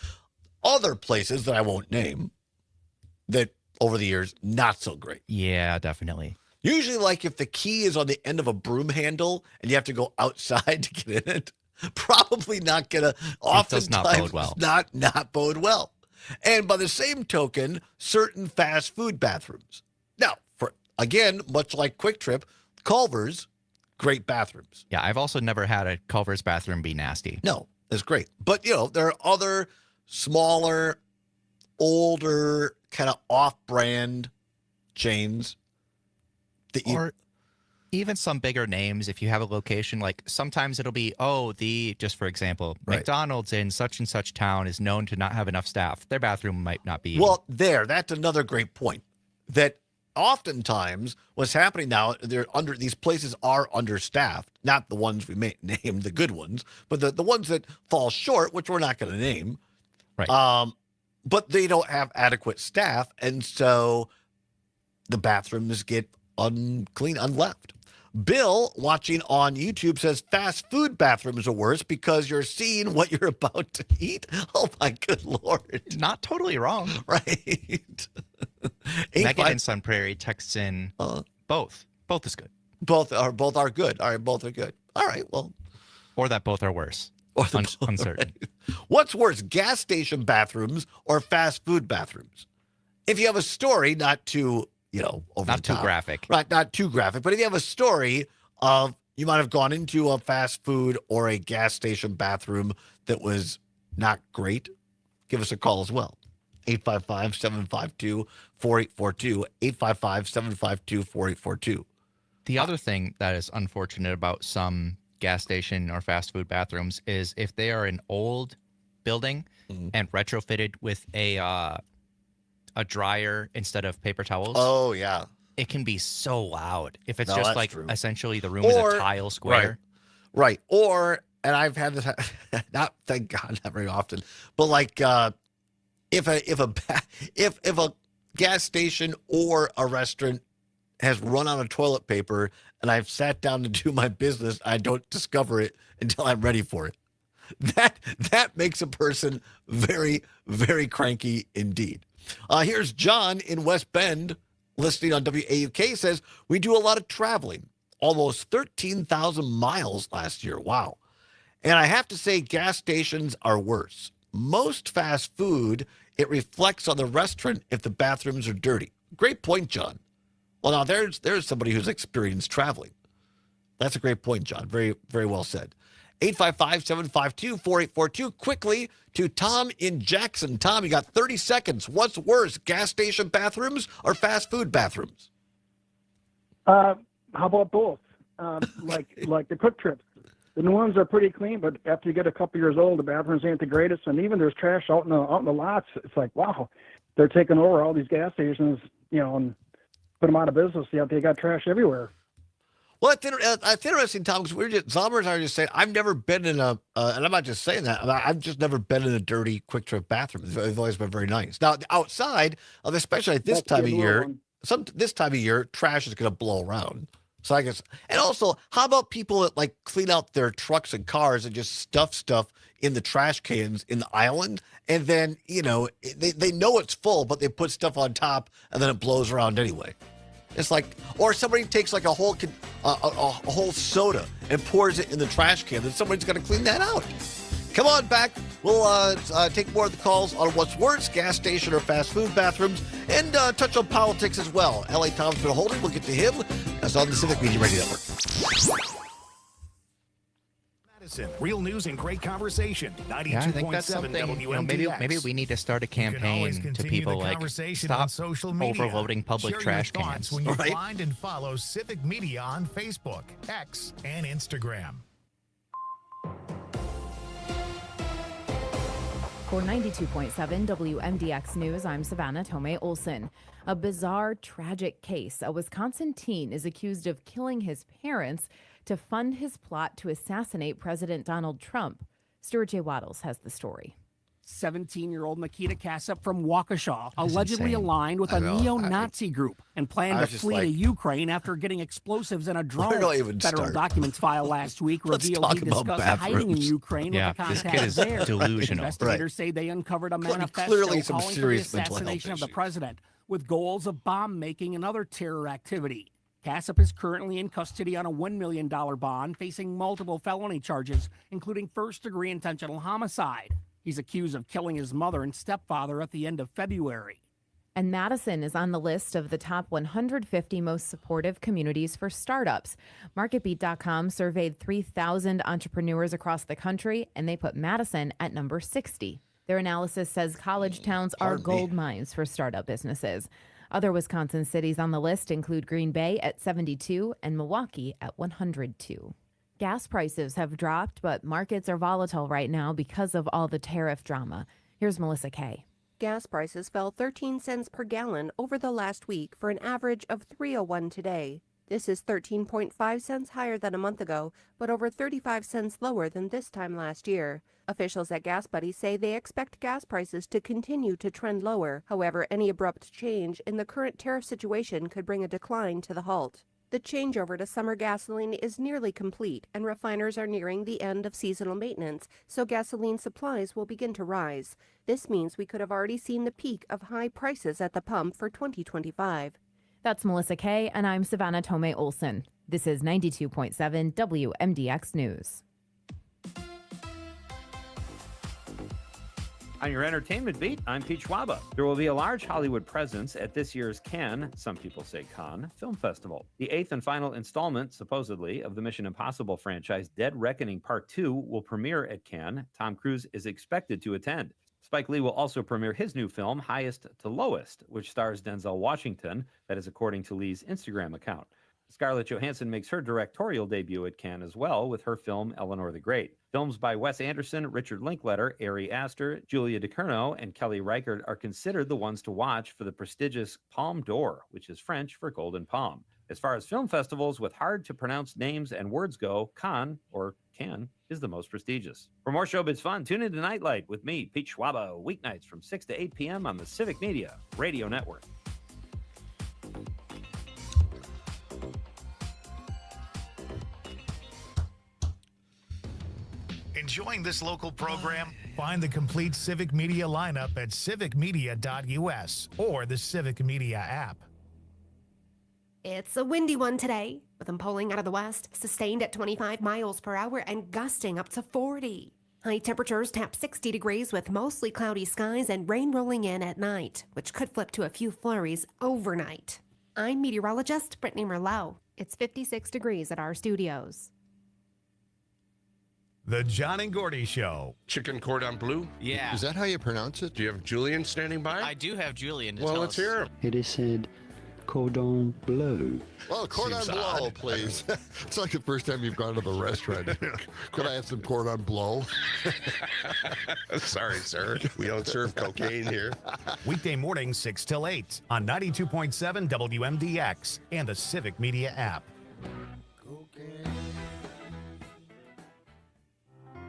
other places that I won't name that over the years not so great. Yeah, definitely. Usually, like if the key is on the end of a broom handle and you have to go outside to get in it, probably not gonna. Oftentimes, does not bode well. Not bode well. And by the same token, certain fast food bathrooms. Now, again, much like Quick Trip, Culver's, great bathrooms. Yeah, I've also never had a Culver's bathroom be nasty. No, it's great. But, you know, there are other smaller, older, kind of off-brand chains. Or even some bigger names, if you have a location, like sometimes it'll be, just for example, McDonald's in such and such town is known to not have enough staff. Their bathroom might not be. Well, that's another great point. That oftentimes what's happening now, these places are understaffed, not the ones we may name the good ones, but the ones that fall short, which we're not going to name. Right. But they don't have adequate staff, and so the bathrooms get unclean, unleft. Bill, watching on YouTube, says fast food bathrooms are worse because you're seeing what you're about to eat. Oh, my good Lord. Not totally wrong. Right. Megan in Sun Prairie texts in both. Both is good. Both are good. All right, both are good. All right, well. Or that both are worse. Uncertain. Right. What's worse, gas station bathrooms or fast food bathrooms? If you have a story, not too, over not the too top. graphic. Right, not too graphic. But if you have a story of you might have gone into a fast food or a gas station bathroom that was not great, give us a call as well. 855-752-4842. 855-752-4842. The other thing that is unfortunate about some gas station or fast food bathrooms is if they are an old building and retrofitted with a dryer instead of paper towels. Oh, yeah. It can be so loud if it's true. Essentially the room is a tile square. Right. Or, and I've had this, not, thank God, not very often, but like if a gas station or a restaurant has run out of toilet paper and I've sat down to do my business, I don't discover it until I'm ready for it. That makes a person very, very cranky indeed. Here's John in West Bend, listening on WAUK, says, we do a lot of traveling, almost 13,000 miles last year. Wow. And I have to say gas stations are worse. Most fast food, it reflects on the restaurant if the bathrooms are dirty. Great point, John. Well, now there's somebody who's experienced traveling. That's a great point, John. Very, very well said. 855-752-4842. Quickly to Tom in Jackson. Tom, you got 30 seconds. What's worse, gas station bathrooms or fast food bathrooms? How about both? Like the Quick Trips. The new ones are pretty clean, but after you get a couple years old, the bathrooms ain't the greatest. And even there's trash out in the lots. It's like, wow, they're taking over all these gas stations, and put them out of business. Yeah, they got trash everywhere. Well, it's interesting, Tom, because Zombers and I are just saying, I've never been in and I'm not just saying that, I've just never been in a dirty Quick Trip bathroom. They've always been very nice. Now, outside, especially at this time of year, trash is going to blow around. So I guess, and also, how about people that like clean out their trucks and cars and just stuff stuff in the trash cans in the island, and then, they know it's full, but they put stuff on top, and then it blows around anyway. It's like, or somebody takes like a whole soda and pours it in the trash can, then somebody's got to clean that out. Come on back. We'll take more of the calls on what's worse, gas station or fast food bathrooms, and touch on politics as well. L.A. Tom's been holding. We'll get to him as on the Civic Media Radio Network. Madison, real news and great conversation. 92.7 Yeah, I think that's something. Maybe we need to start a campaign to people like stop overloading public trash cans. When you find and follow Civic Media on Facebook, X, and Instagram. For 92.7 WMDX News, I'm Savannah Tomei Olson. A bizarre, tragic case. A Wisconsin teen is accused of killing his parents to fund his plot to assassinate President Donald Trump. Stuart J. Waddles has the story. 17-year-old Nikita Kassup from Waukesha allegedly aligned with a neo-Nazi group and planned to flee to Ukraine after getting explosives in a drone. Federal documents filed last week revealed he discussed hiding in Ukraine with a contact there. Delusional. Investigators say they uncovered a manifesto calling for the assassination of the president with goals of bomb making and other terror activity. Kassup is currently in custody on a $1 million bond, facing multiple felony charges, including first-degree intentional homicide. He's accused of killing his mother and stepfather at the end of February. And Madison is on the list of the top 150 most supportive communities for startups. MarketBeat.com surveyed 3,000 entrepreneurs across the country, and they put Madison at number 60. Their analysis says college towns are gold mines for startup businesses. Other Wisconsin cities on the list include Green Bay at 72 and Milwaukee at 102. Gas prices have dropped, but markets are volatile right now because of all the tariff drama. Here's Melissa Kay. Gas prices fell 13 cents per gallon over the last week for an average of $3.01 today. This is 13.5 cents higher than a month ago, but over 35 cents lower than this time last year. Officials at Gas Buddy say they expect gas prices to continue to trend lower. However, any abrupt change in the current tariff situation could bring a decline to the halt. The changeover to summer gasoline is nearly complete, and refiners are nearing the end of seasonal maintenance, so gasoline supplies will begin to rise. This means we could have already seen the peak of high prices at the pump for 2025. That's Melissa Kay, and I'm Savannah Tomei Olson. This is 92.7 WMDX News. On your entertainment beat, I'm Pete Schwaba. There will be a large Hollywood presence at this year's Cannes, some people say Cannes, Film Festival. The 8th and final installment, supposedly, of the Mission Impossible franchise, Dead Reckoning Part 2, will premiere at Cannes. Tom Cruise is expected to attend. Spike Lee will also premiere his new film, Highest to Lowest, which stars Denzel Washington. That is according to Lee's Instagram account. Scarlett Johansson makes her directorial debut at Cannes as well with her film Eleanor the Great. Films by Wes Anderson, Richard Linklater, Ari Aster, Julia DeCurno, and Kelly Reichardt are considered the ones to watch for the prestigious Palme d'Or, which is French for Golden Palm. As far as film festivals with hard-to-pronounce names and words go, Cannes, or Cannes, is the most prestigious. For more showbiz fun, tune into Nightlight with me, Pete Schwaba, weeknights from 6 to 8 p.m. on the Civic Media Radio Network. Enjoying this local program? Find the complete Civic Media lineup at civicmedia.us or the Civic Media app. It's a windy one today, with them pulling out of the west, sustained at 25 miles per hour and gusting up to 40. High temperatures tap 60 degrees with mostly cloudy skies and rain rolling in at night, which could flip to a few flurries overnight. I'm meteorologist Brittany Merlot. It's 56 degrees at our studios. The John and Gordy Show. Chicken cordon bleu? Is that how you pronounce it? Do you have Julian standing by? I do have Julian to Well, tell let's us. hear him. It is said cordon bleu. Well, cordon Seems bleu, odd. please. It's like the first time you've gone to the restaurant. Could I have some cordon bleu? Sorry, sir. We don't serve cocaine here. Weekday morning, 6 till 8 on 92.7 WMDX and the Civic Media app.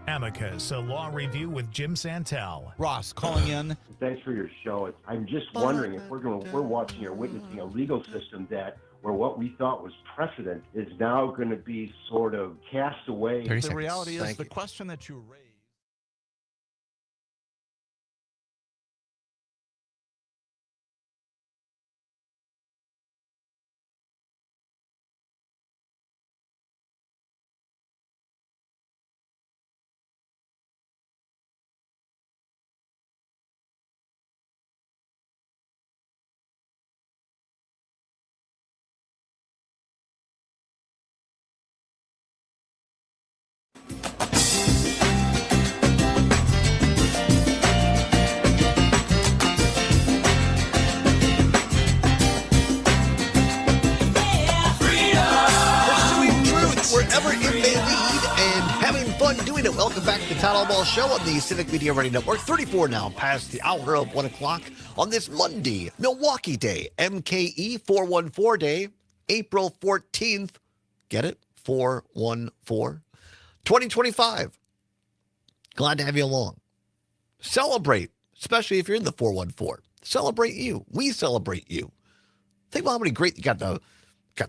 Amicus, a law review with Jim Santel. Ross calling in. Thanks for your show. I'm just wondering if we're watching or witnessing a legal system that where what we thought was precedent is now going to be sort of cast away. The reality is the question that you raised. afternoon, and welcome back to the Todd Allbaugh Show on the Civic Media Radio Network. 34 now past the hour of 1 o'clock on this Monday, Milwaukee Day, MKE 414 Day, April 14th. Get it? 414. 2025. Glad to have you along. Celebrate, especially if you're in the 414. Celebrate you. We celebrate you. Think about how many great, you got the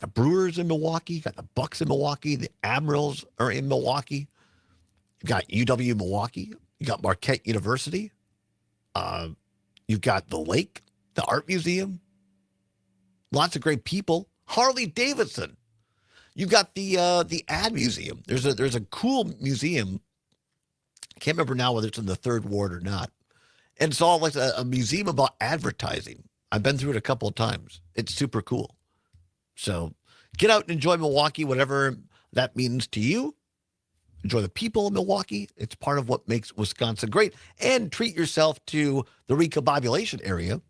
Brewers in Milwaukee, got the Bucks in Milwaukee, the Admirals are in Milwaukee. You got UW Milwaukee. You got Marquette University. You've got the Lake, the Art Museum. Lots of great people. Harley Davidson. You got the Ad Museum. There's a cool museum. I can't remember now whether it's in the Third Ward or not. And it's all like a museum about advertising. I've been through it a couple of times. It's super cool. So get out and enjoy Milwaukee, whatever that means to you. Enjoy the people of Milwaukee. It's part of what makes Wisconsin great. And treat yourself to the recombobulation area,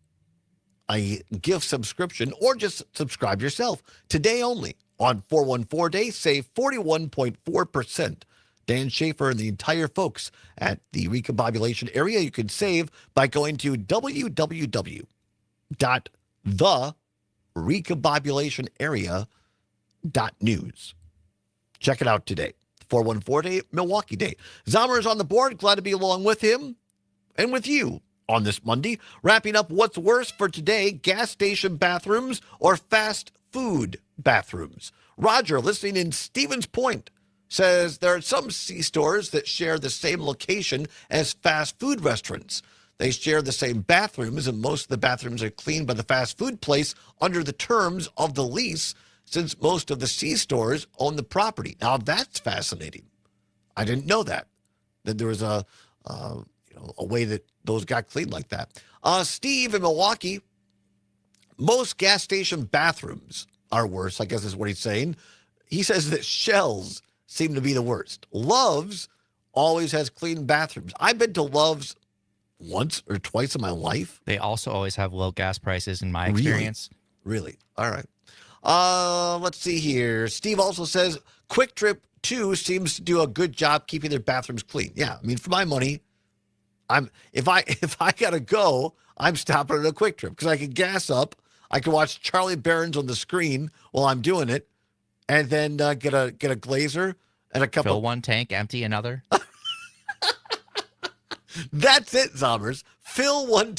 a gift subscription, or just subscribe yourself. Today only, on 414 Day, save 41.4%. Dan Schaefer and the entire folks at the recombobulation area, you can save by going to www.therecombobulationarea.news. Check it out today. 414 Day, Milwaukee Day. Zomer is on the board. Glad to be along with him and with you on this Monday. Wrapping up what's worse for today, gas station bathrooms or fast food bathrooms. Roger, listening in Stevens Point, says there are some C-stores that share the same location as fast food restaurants. They share the same bathrooms, and most of the bathrooms are cleaned by the fast food place under the terms of the lease, since most of the C-stores own the property. Now, that's fascinating. I didn't know that there was a way that those got cleaned like that. Steve in Milwaukee, most gas station bathrooms are worse, I guess is what he's saying. He says that Shell's seem to be the worst. Love's always has clean bathrooms. I've been to Love's once or twice in my life. They also always have low gas prices in my experience. Really? All right. Let's see here. Steve also says Quick Trip 2 seems to do a good job keeping their bathrooms clean. Yeah, I mean, for my money, if I gotta go, I'm stopping at a Quick Trip because I can gas up. I can watch Charlie Barron's on the screen while I'm doing it, and then get a glazer and a couple. Fill one tank, empty another. That's it, Zombers. Fill one.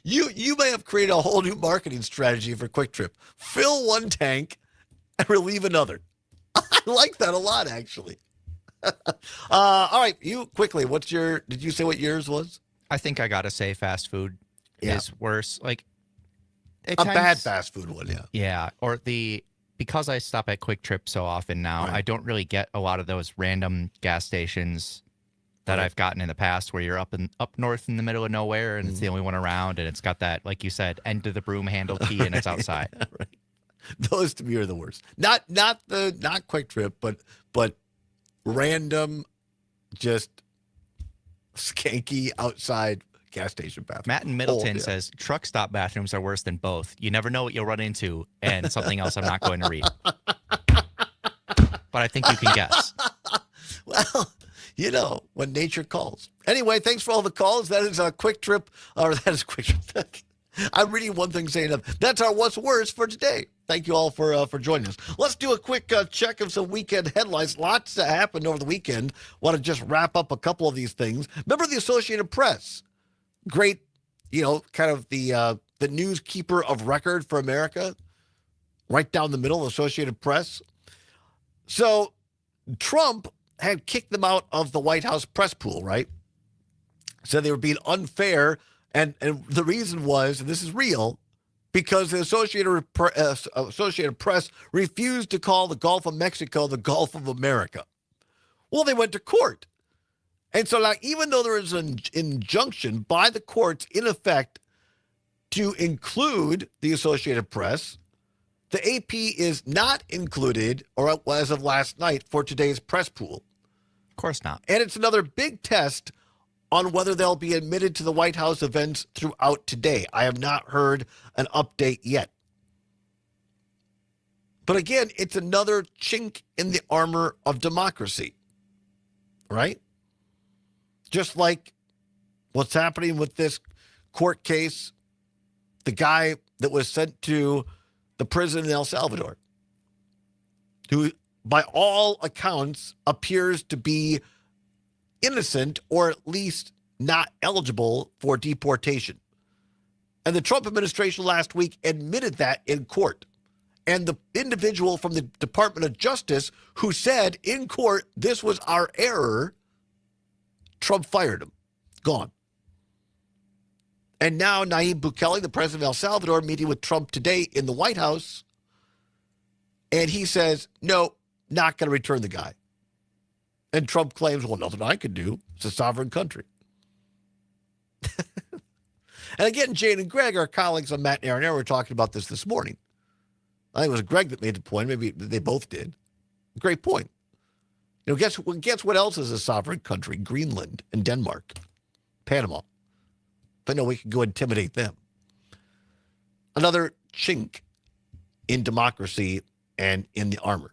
You may have created a whole new marketing strategy for Quick Trip. Fill one tank and relieve another. I like that a lot, actually. All right, you quickly. Did you say what yours was? I think I gotta say fast food is worse. Like bad fast food one, yeah. Yeah, or because I stop at Quick Trip so often now, I don't really get a lot of those random gas stations that I've gotten in the past where you're up north in the middle of nowhere and it's the only one around and it's got that, like you said, end of the broom handle key and it's outside. Right. Those to me are the worst. Not Quick Trip, but random, just skanky outside gas station bathroom. Matt in Middleton says truck stop bathrooms are worse than both. You never know what you'll run into, and something else I'm not going to read. But I think you can guess. Well, when nature calls. Anyway, thanks for all the calls. That is a Quick Trip, or that is Quick Trip. I'm reading one thing saying that's our what's worse for today. Thank you all for joining us. Let's do a quick check of some weekend headlines. Lots that happened over the weekend. Want to just wrap up a couple of these things. Remember the Associated Press? Great, kind of the news keeper of record for America. Right down the middle, Associated Press. So Trump had kicked them out of the White House press pool, right? Said they were being unfair. And the reason was, and this is real, because the Associated Press refused to call the Gulf of Mexico the Gulf of America. Well, they went to court. And so now, even though there is an injunction by the courts in effect to include the Associated Press, the AP is not included, or as of last night, for today's press pool. Of course not. And it's another big test on whether they'll be admitted to the White House events throughout today. I have not heard an update yet. But again, it's another chink in the armor of democracy, right? Just like what's happening with this court case, the guy that was sent to the prison in El Salvador, who by all accounts appears to be innocent or at least not eligible for deportation. And the Trump administration last week admitted that in court. And the individual from the Department of Justice who said in court, this was our error, Trump fired him. Gone. And now Nayib Bukele, the president of El Salvador, meeting with Trump today in the White House. And he says, no, not going to return the guy. And Trump claims, well, nothing I could do. It's a sovereign country. And again, Jane and Greg, our colleagues on Matt and Aaron, were talking about this morning. I think it was Greg that made the point. Maybe they both did. Great point. You know, guess what else is a sovereign country? Greenland and Denmark, Panama. But no, we can go intimidate them. Another chink in democracy and in the armor.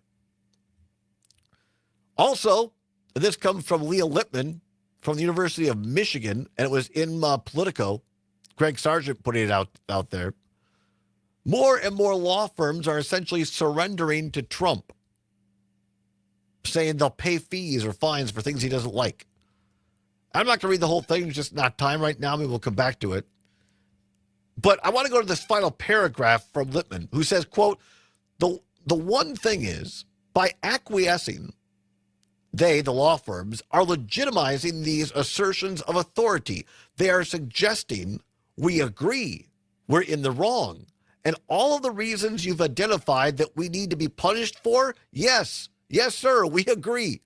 Also, this comes from Leah Lippman from the University of Michigan, and it was in Politico. Greg Sargent put it out there. More and more law firms are essentially surrendering to Trump, saying they'll pay fees or fines for things he doesn't like. I'm not going to read the whole thing. It's just not time right now. Maybe we'll come back to it. But I want to go to this final paragraph from Lippman, who says, quote, the one thing is, by acquiescing, they, the law firms, are legitimizing these assertions of authority. They are suggesting we agree, we're in the wrong. And all of the reasons you've identified that we need to be punished for, yes, sir, we agree.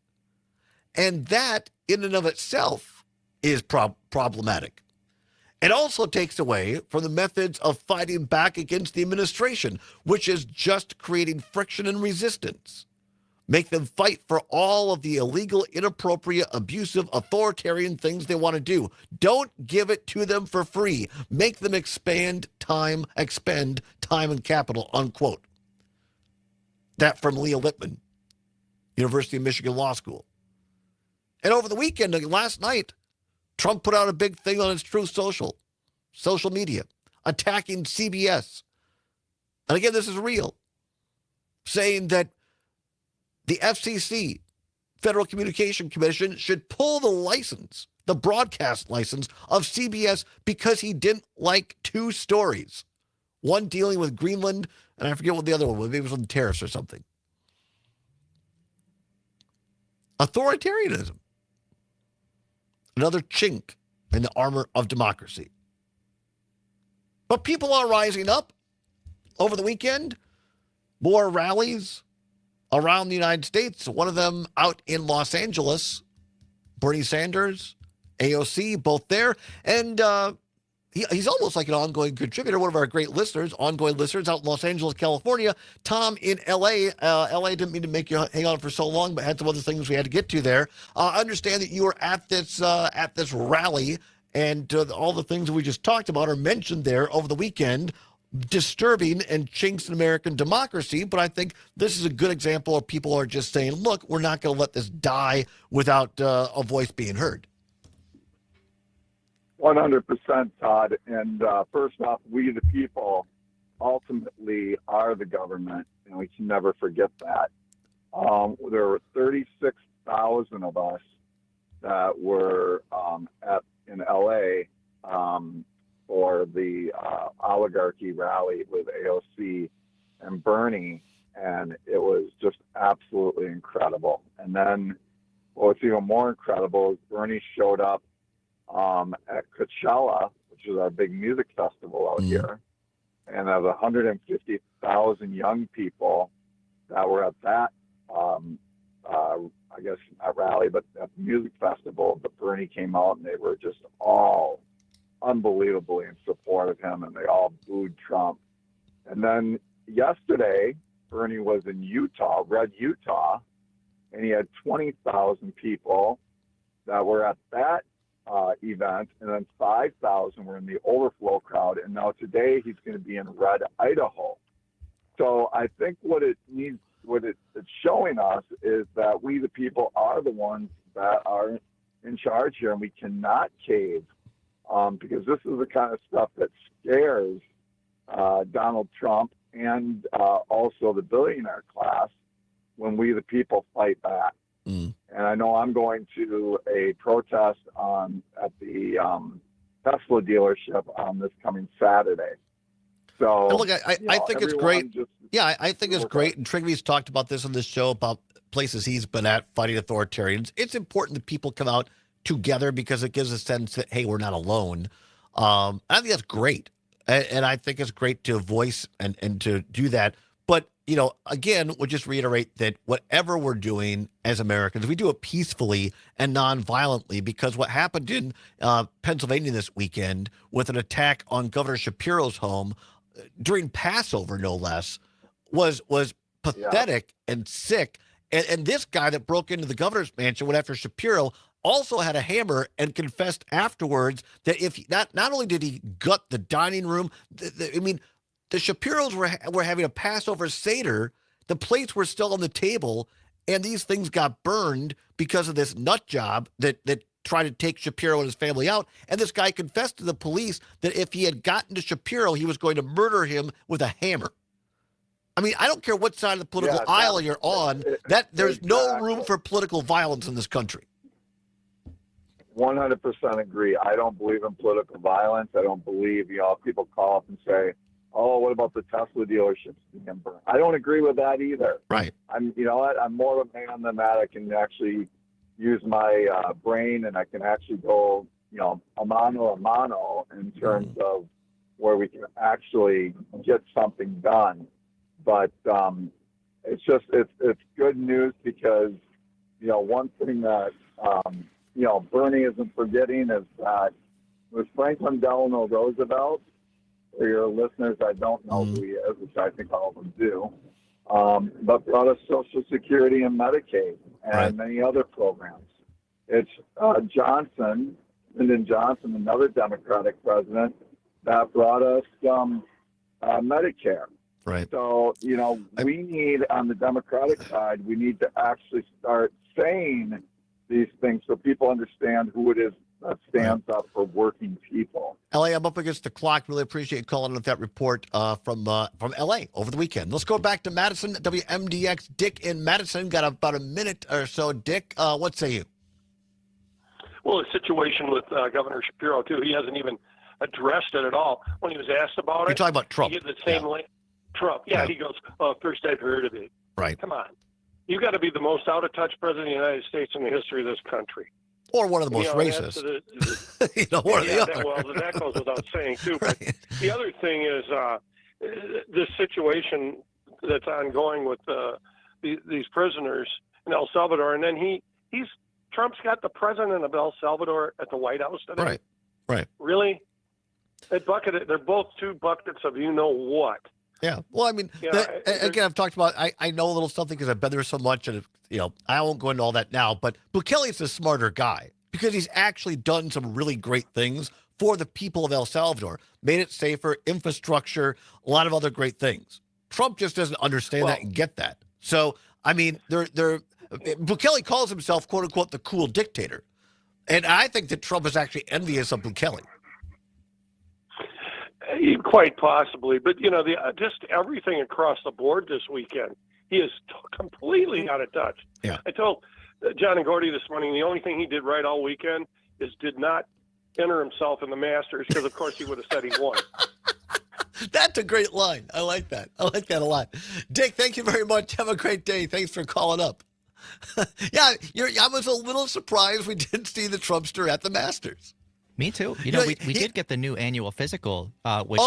And that, in and of itself, is problematic. It also takes away from the methods of fighting back against the administration, which is just creating friction and resistance. Make them fight for all of the illegal, inappropriate, abusive, authoritarian things they want to do. Don't give it to them for free. Make them expend time and capital, unquote. That from Leah Lippman, University of Michigan Law School. And over the weekend, last night, Trump put out a big thing on his Truth social media, attacking CBS. And again, this is real, saying that the FCC, Federal Communication Commission, should pull the license, the broadcast license of CBS because he didn't like two stories. One dealing with Greenland, and I forget what the other one was. Maybe it was on tariffs or something. Authoritarianism. Another chink in the armor of democracy. But people are rising up over the weekend. More rallies around the United States. One of them out in Los Angeles. Bernie Sanders, AOC, both there. And he's almost like an ongoing contributor, one of our great listeners, ongoing listeners out in Los Angeles, California. Tom in L.A. L.A. didn't mean to make you hang on for so long, but had some other things we had to get to there. I understand that you were at this rally, and all the things that we just talked about are mentioned there over the weekend. Disturbing and chinks in American democracy, but I think this is a good example of people are just saying, look, we're not going to let this die without a voice being heard. 100%, Todd. And first off, we the people ultimately are the government, and we can never forget that. There were 36,000 of us that were in L.A., for the oligarchy rally with AOC and Bernie, and it was just absolutely incredible. And then what's even more incredible is Bernie showed up at Coachella, which is our big music festival out here, and there was 150,000 young people that were at that, I guess not rally, but at the music festival. But Bernie came out, and they were just all unbelievably in support of him, and they all booed Trump. And then yesterday, Bernie was in Utah, Red Utah, and he had 20,000 people that were at that event, and then 5,000 were in the overflow crowd. And now today he's going to be in Red, Idaho. So I think what it's showing us is that we the people are the ones that are in charge here, and we cannot cave because this is the kind of stuff that scares Donald Trump and also the billionaire class when we, the people, fight back. And I know I'm going to a protest at the Tesla dealership on this coming Saturday. So, and look, I think it's great. I think it's great. And Trigby's talked about this on this show about places he's been at fighting authoritarians. It's important that people come out together because it gives a sense that, hey, we're not alone. I think that's great. And I think it's great to voice and to do that. But, again, we'll just reiterate that whatever we're doing as Americans, we do it peacefully and nonviolently, because what happened in Pennsylvania this weekend with an attack on Governor Shapiro's home during Passover, no less, was pathetic and sick. And this guy that broke into the governor's mansion went after Shapiro also had a hammer and confessed afterwards that if not only did he gut the dining room, the Shapiros were having a Passover Seder. The plates were still on the table, and these things got burned because of this nut job that tried to take Shapiro and his family out. And this guy confessed to the police that if he had gotten to Shapiro, he was going to murder him with a hammer. I mean, I don't care what side of the political aisle you're on, there's no room for political violence in this country. 100% agree. I don't believe in political violence. I don't believe, people call up and say, oh, what about the Tesla dealerships being burned? I don't agree with that either. Right. I'm more of a man than that. I can actually use my brain, and I can actually go, a mano in terms of where we can actually get something done. But it's good news because, one thing that, Bernie isn't forgetting is that it was Franklin Delano Roosevelt. For your listeners, I don't know who he is, which I think all of them do, but brought us Social Security and Medicaid and many other programs. It's Lyndon Johnson, another Democratic president, that brought us Medicare. Right. So, we need, on the Democratic side, we need to actually start saying these things so people understand who it is that stands up for working people. L.A., I'm up against the clock. Really appreciate you calling with that report from L.A. over the weekend. Let's go back to Madison, WMDX. Dick in Madison. Got about a minute or so. Dick, what say you? Well, the situation with Governor Shapiro, too, he hasn't even addressed it at all. When he was asked about You're talking about Trump. He did the same Trump. Yeah, he goes, first I've heard of it. Right. Come on. You've got to be the most out-of-touch president of the United States in the history of this country. Or one of the most racist. One or the other. Well, that goes without saying, too. But the other thing is this situation that's ongoing with these prisoners in El Salvador. And then Trump's got the president of El Salvador at the White House today. Right. Really? They're both two buckets of you-know-what. Yeah. Well, I mean, again, I've talked about, I know a little something because I've been there so much, and, I won't go into all that now, but Bukele's a smarter guy because he's actually done some really great things for the people of El Salvador, made it safer, infrastructure, a lot of other great things. Trump just doesn't understand that and get that. So, I mean, Bukele calls himself, quote unquote, the cool dictator. And I think that Trump is actually envious of Bukele. Quite possibly, but just everything across the board this weekend, he is completely out of touch. Yeah. I told John and Gordy this morning the only thing he did right all weekend is did not enter himself in the Masters because, of course, he would have said he won. That's a great line. I like that. I like that a lot. Dick, thank you very much. Have a great day. Thanks for calling up. Yeah, I was a little surprised we didn't see the Trumpster at the Masters. Me too. We did get the new annual physical, which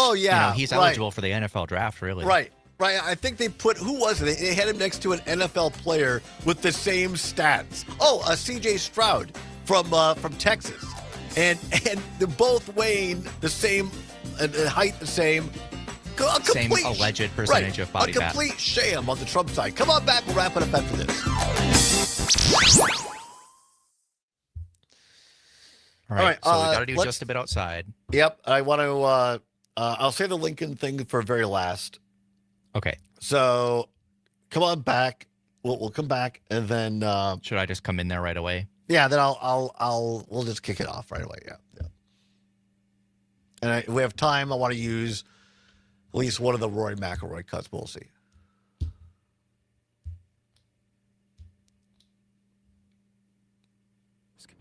he's eligible for the NFL draft, really. Right. I think they put, who was it? They had him next to an NFL player with the same stats. C.J. Stroud from Texas. And they're both weighing the same, height the same. Same alleged percentage of body fat. A complete sham on the Trump side. Come on back. We'll wrap it up after this. All right, so we got to do just a bit outside. Yep, I want to. I'll say the Lincoln thing for very last. Okay. So, come on back. We'll come back, and then. Should I just come in there right away? Yeah, then we'll just kick it off right away. Yeah. And if we have time, I want to use at least one of the Rory McIlroy cuts. We'll see.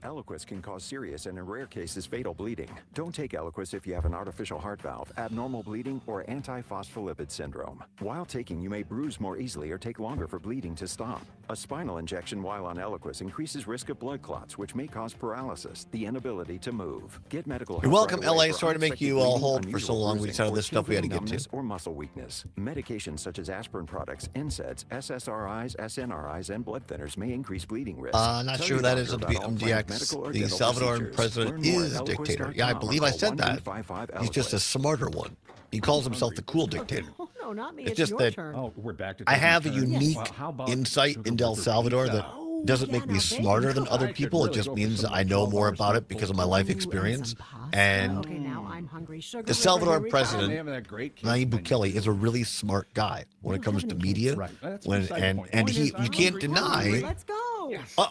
Eliquis can cause serious and in rare cases fatal bleeding. Don't take Eliquis if you have an artificial heart valve, abnormal bleeding, or antiphospholipid syndrome. While taking, you may bruise more easily or take longer for bleeding to stop. A spinal injection while on Eliquis increases risk of blood clots, which may cause paralysis, the inability to move. Get medical help. You're welcome, right away LA. for Sorry to make unexpected you all bleeding, hold for unusual so long. We bruising, just had all or this stuff we had to get numbness to. or muscle weakness. Medications such as aspirin products, NSAIDs, SSRIs, SNRIs, and blood thinners may increase bleeding risk. Not Tell sure your who that doctor is. It'll about be all planned MDX. medical or The dental Salvadoran procedures. president Learn more is at dictator. Eliquis.com Yeah, I or believe I call said that. 1-855-Eliquis. He's just a smarter one. He calls himself the cool dictator. Oh, no, not me. It's It's just your that turn. Oh, we're back to I have a taking turns. unique Well, how about insight sugar into El with Salvador pizza? that doesn't make me smarter than other people. It just means that I know more about it because of my life experience. And Okay, now I'm hungry. Sugar the with Salvadoran I'm president, having that great cake Nayib menu. Bukele, is a really smart guy when it comes to media. Right. That's When beside the and point. and Point he is, you I'm can't hungry. deny. Let's go.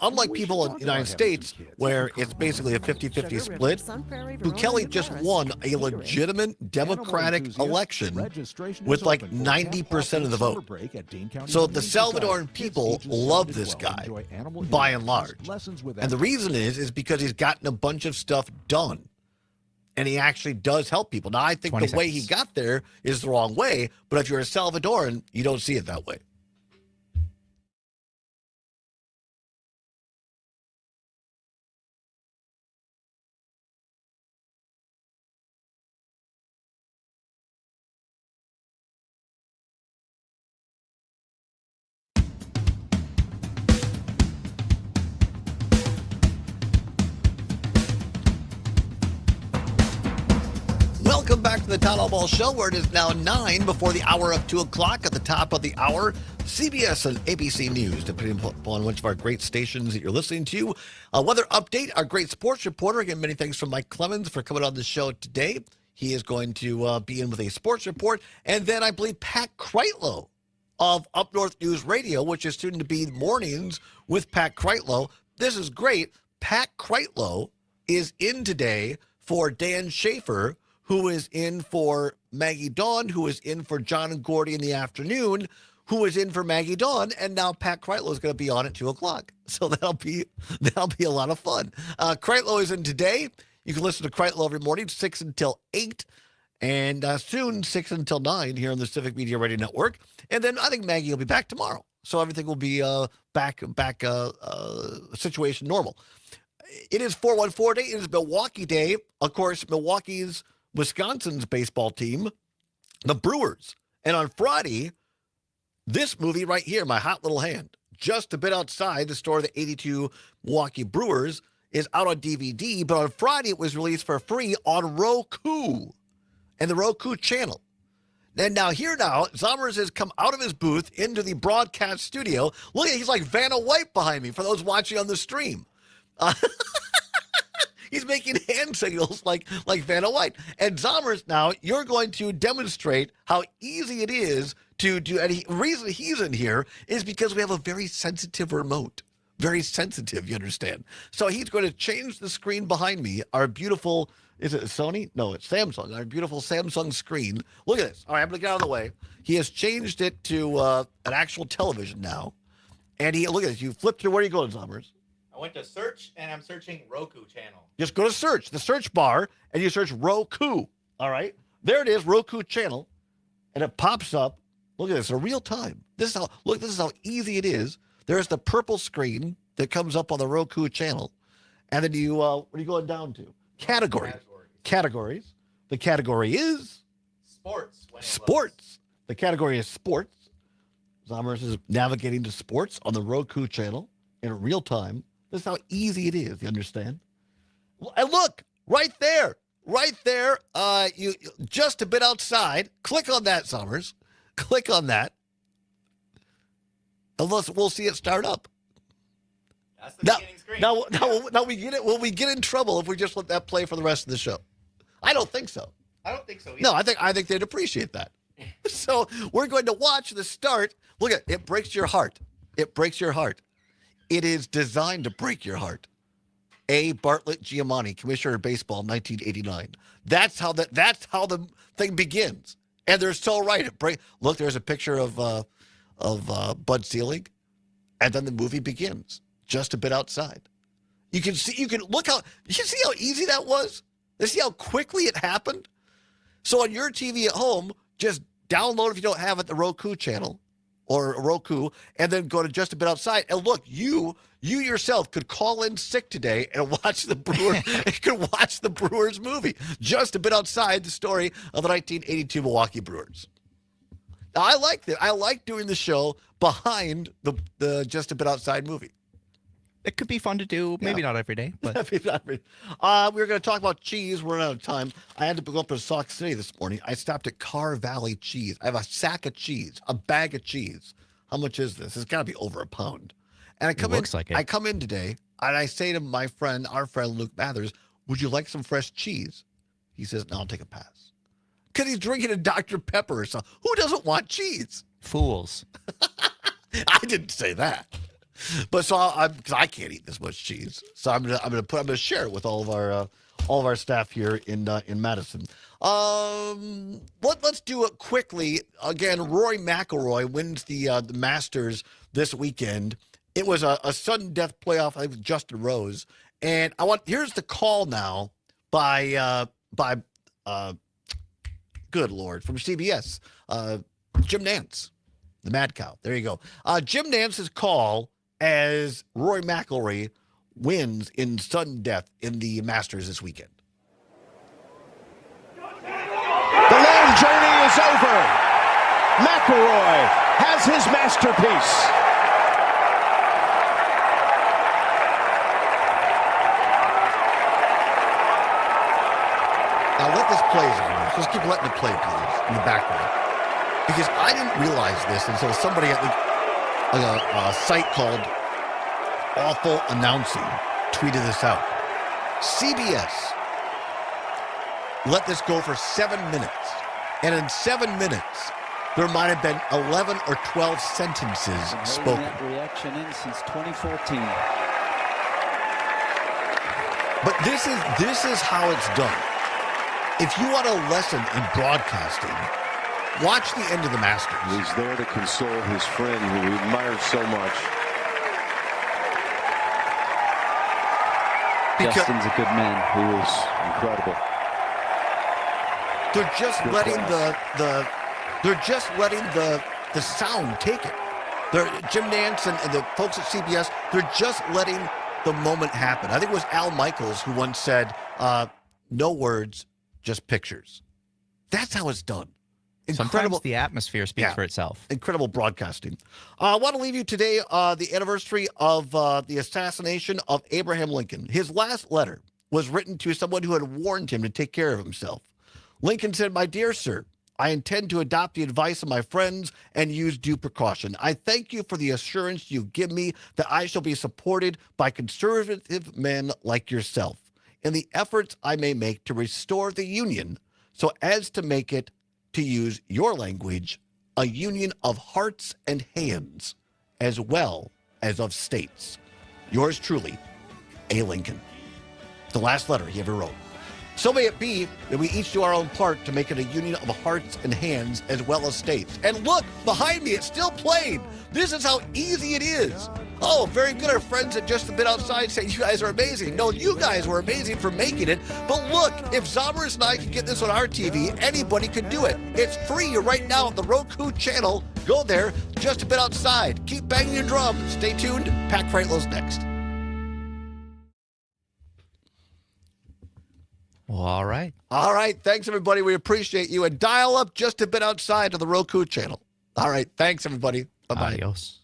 Unlike people in the United States, where it's basically a 50-50 split, Bukele just won a legitimate Democratic election with like 90% of the vote. So the Salvadoran people love this guy, by and large. And the reason is because he's gotten a bunch of stuff done. And he actually does help people. Now, I think the way he got there is the wrong way, but if you're a Salvadoran, you don't see it that way. Welcome back to the Todd Allbaugh Show, where it is now 9 before the hour of 2 o'clock. At the top of the hour, CBS and ABC News, depending upon which of our great stations that you're listening to. Weather update, our great sports reporter. Again, many thanks from Mike Clemens for coming on the show today. He is going to be in with a sports report. And then I believe Pat Kreitlow of Up North News Radio, which is soon to be Mornings with Pat Kreitlow. This is great. Pat Kreitlow is in today for Dan Schaefer, who is in for Maggie Dawn, who is in for John and Gordy in the afternoon, who is in for Maggie Dawn, and now Pat Kreitlow is going to be on at 2 o'clock. So that'll be a lot of fun. Kreitlow is in today. You can listen to Kreitlow every morning, 6 until 8, and soon 6 until 9 here on the Civic Media Radio Network. And then I think Maggie will be back tomorrow. So everything will be back situation normal. It is 414 Day. It is Milwaukee Day. Of course, Wisconsin's baseball team, the Brewers. And on Friday, this movie right here, My Hot Little Hand, just a bit outside the store of the 82 Milwaukee Brewers, is out on DVD. But on Friday, it was released for free on Roku and the Roku channel. And now Zommers has come out of his booth into the broadcast studio. Look at, he's like Vanna White behind me for those watching on the stream. He's making hand signals like Vanna White. And Zommers, now you're going to demonstrate how easy it is to do. And the reason he's in here is because we have a very sensitive remote. Very sensitive, you understand. So he's going to change the screen behind me. Our beautiful, is it Sony? No, it's Samsung. Our beautiful Samsung screen. Look at this. All right, I'm going to get out of the way. He has changed it to an actual television now. And look at this. You flipped through. Where are you going, Zommers? I went to search, and I'm searching Roku channel. Just go to search, the search bar, and you search Roku. All right? There it is, Roku channel. And it pops up. Look at this, in real time. This is how easy it is. There's the purple screen that comes up on the Roku channel. And then what are you going down to? Categories. The category is sports. The category is sports. Zommers is navigating to sports on the Roku channel in real time. This is how easy it is, you understand? And look, right there, you just a bit outside. Click on that, Zommers. Click on that. Unless we'll see it start up. That's the beginning screen. Now we get it. Will we get in trouble if we just let that play for the rest of the show? I don't think so. I don't think so either. No, I think they'd appreciate that. So we're going to watch the start. Look at it. Breaks your heart. It breaks your heart. It is designed to break your heart. A. Bartlett Giamatti, Commissioner of Baseball, 1989. That's how the thing begins. And they're so right. Look, there's a picture of Bud Selig, and then the movie begins just a bit outside. You can see how easy that was? You see how quickly it happened? So on your TV at home, just download if you don't have it the Roku channel or Roku, and then go to Just a Bit Outside. And look, you yourself could call in sick today and watch the Brewers movie. Just a Bit Outside, the story of the 1982 Milwaukee Brewers. Now, I like that. I like doing the show behind the Just a Bit Outside movie. It could be fun to do. Maybe not every day, but we were going to talk about cheese. We're out of time. I had to go up to Sauk City this morning. I stopped at Car Valley Cheese. I have a sack of cheese, a bag of cheese. How much is this? It's got to be over a pound. And I come in today, and I say to our friend Luke Mathers, "Would you like some fresh cheese?" He says, "No, I'll take a pass." Because he's drinking a Dr. Pepper or something. Who doesn't want cheese? Fools. I didn't say that. But because I can't eat this much cheese, so I'm gonna share it with all of our staff here in Madison. Let's do it quickly. Again, Rory McIlroy wins the Masters this weekend. It was a sudden death playoff, I think, with Justin Rose. And here's the call now by good Lord, from CBS, Jim Nantz, the Mad Cow. There you go. Jim Nantz's call as Rory McIlroy wins in sudden death in the Masters this weekend. The long journey is over. McIlroy has his masterpiece. Now let this play. Just keep letting it play, please, in the background. Because I didn't realize this until somebody at a site called Awful Announcing tweeted this out. CBS let this go for 7 minutes. And in 7 minutes, there might have been 11 or 12 sentences spoken. That reaction in since 2014. But this is how it's done. If you want a lesson in broadcasting, watch the end of the Masters. He's there to console his friend who he admires so much. Justin's a good man. He was incredible. They're just letting the sound take it. Jim Nantz and the folks at CBS, they're just letting the moment happen. I think it was Al Michaels who once said, "No words, just pictures." That's how it's done. Incredible. Sometimes the atmosphere speaks for itself. Incredible broadcasting. I want to leave you today the anniversary of the assassination of Abraham Lincoln. His last letter was written to someone who had warned him to take care of himself. Lincoln said, "My dear sir, I intend to adopt the advice of my friends and use due precaution. I thank you for the assurance you give me that I shall be supported by conservative men like yourself in the efforts I may make to restore the Union so as to make it, to use your language, a union of hearts and hands as well as of states. Yours truly, A. Lincoln." The last letter he ever wrote. So may it be that we each do our own part to make it a union of hearts and hands as well as states. And look, behind me, it's still playing. This is how easy it is. Oh, very good. Our friends at Just a Bit Outside say you guys are amazing. No, you guys were amazing for making it. But look, if Zombers and I can get this on our TV, anybody could do it. It's free right now on the Roku channel. Go there, Just a Bit Outside. Keep banging your drum. Stay tuned. Pack Frightlow's next. Well, all right. All right. Thanks, everybody. We appreciate you. And dial up Just a Bit Outside to the Roku channel. All right. Thanks, everybody. Bye-bye. Adios.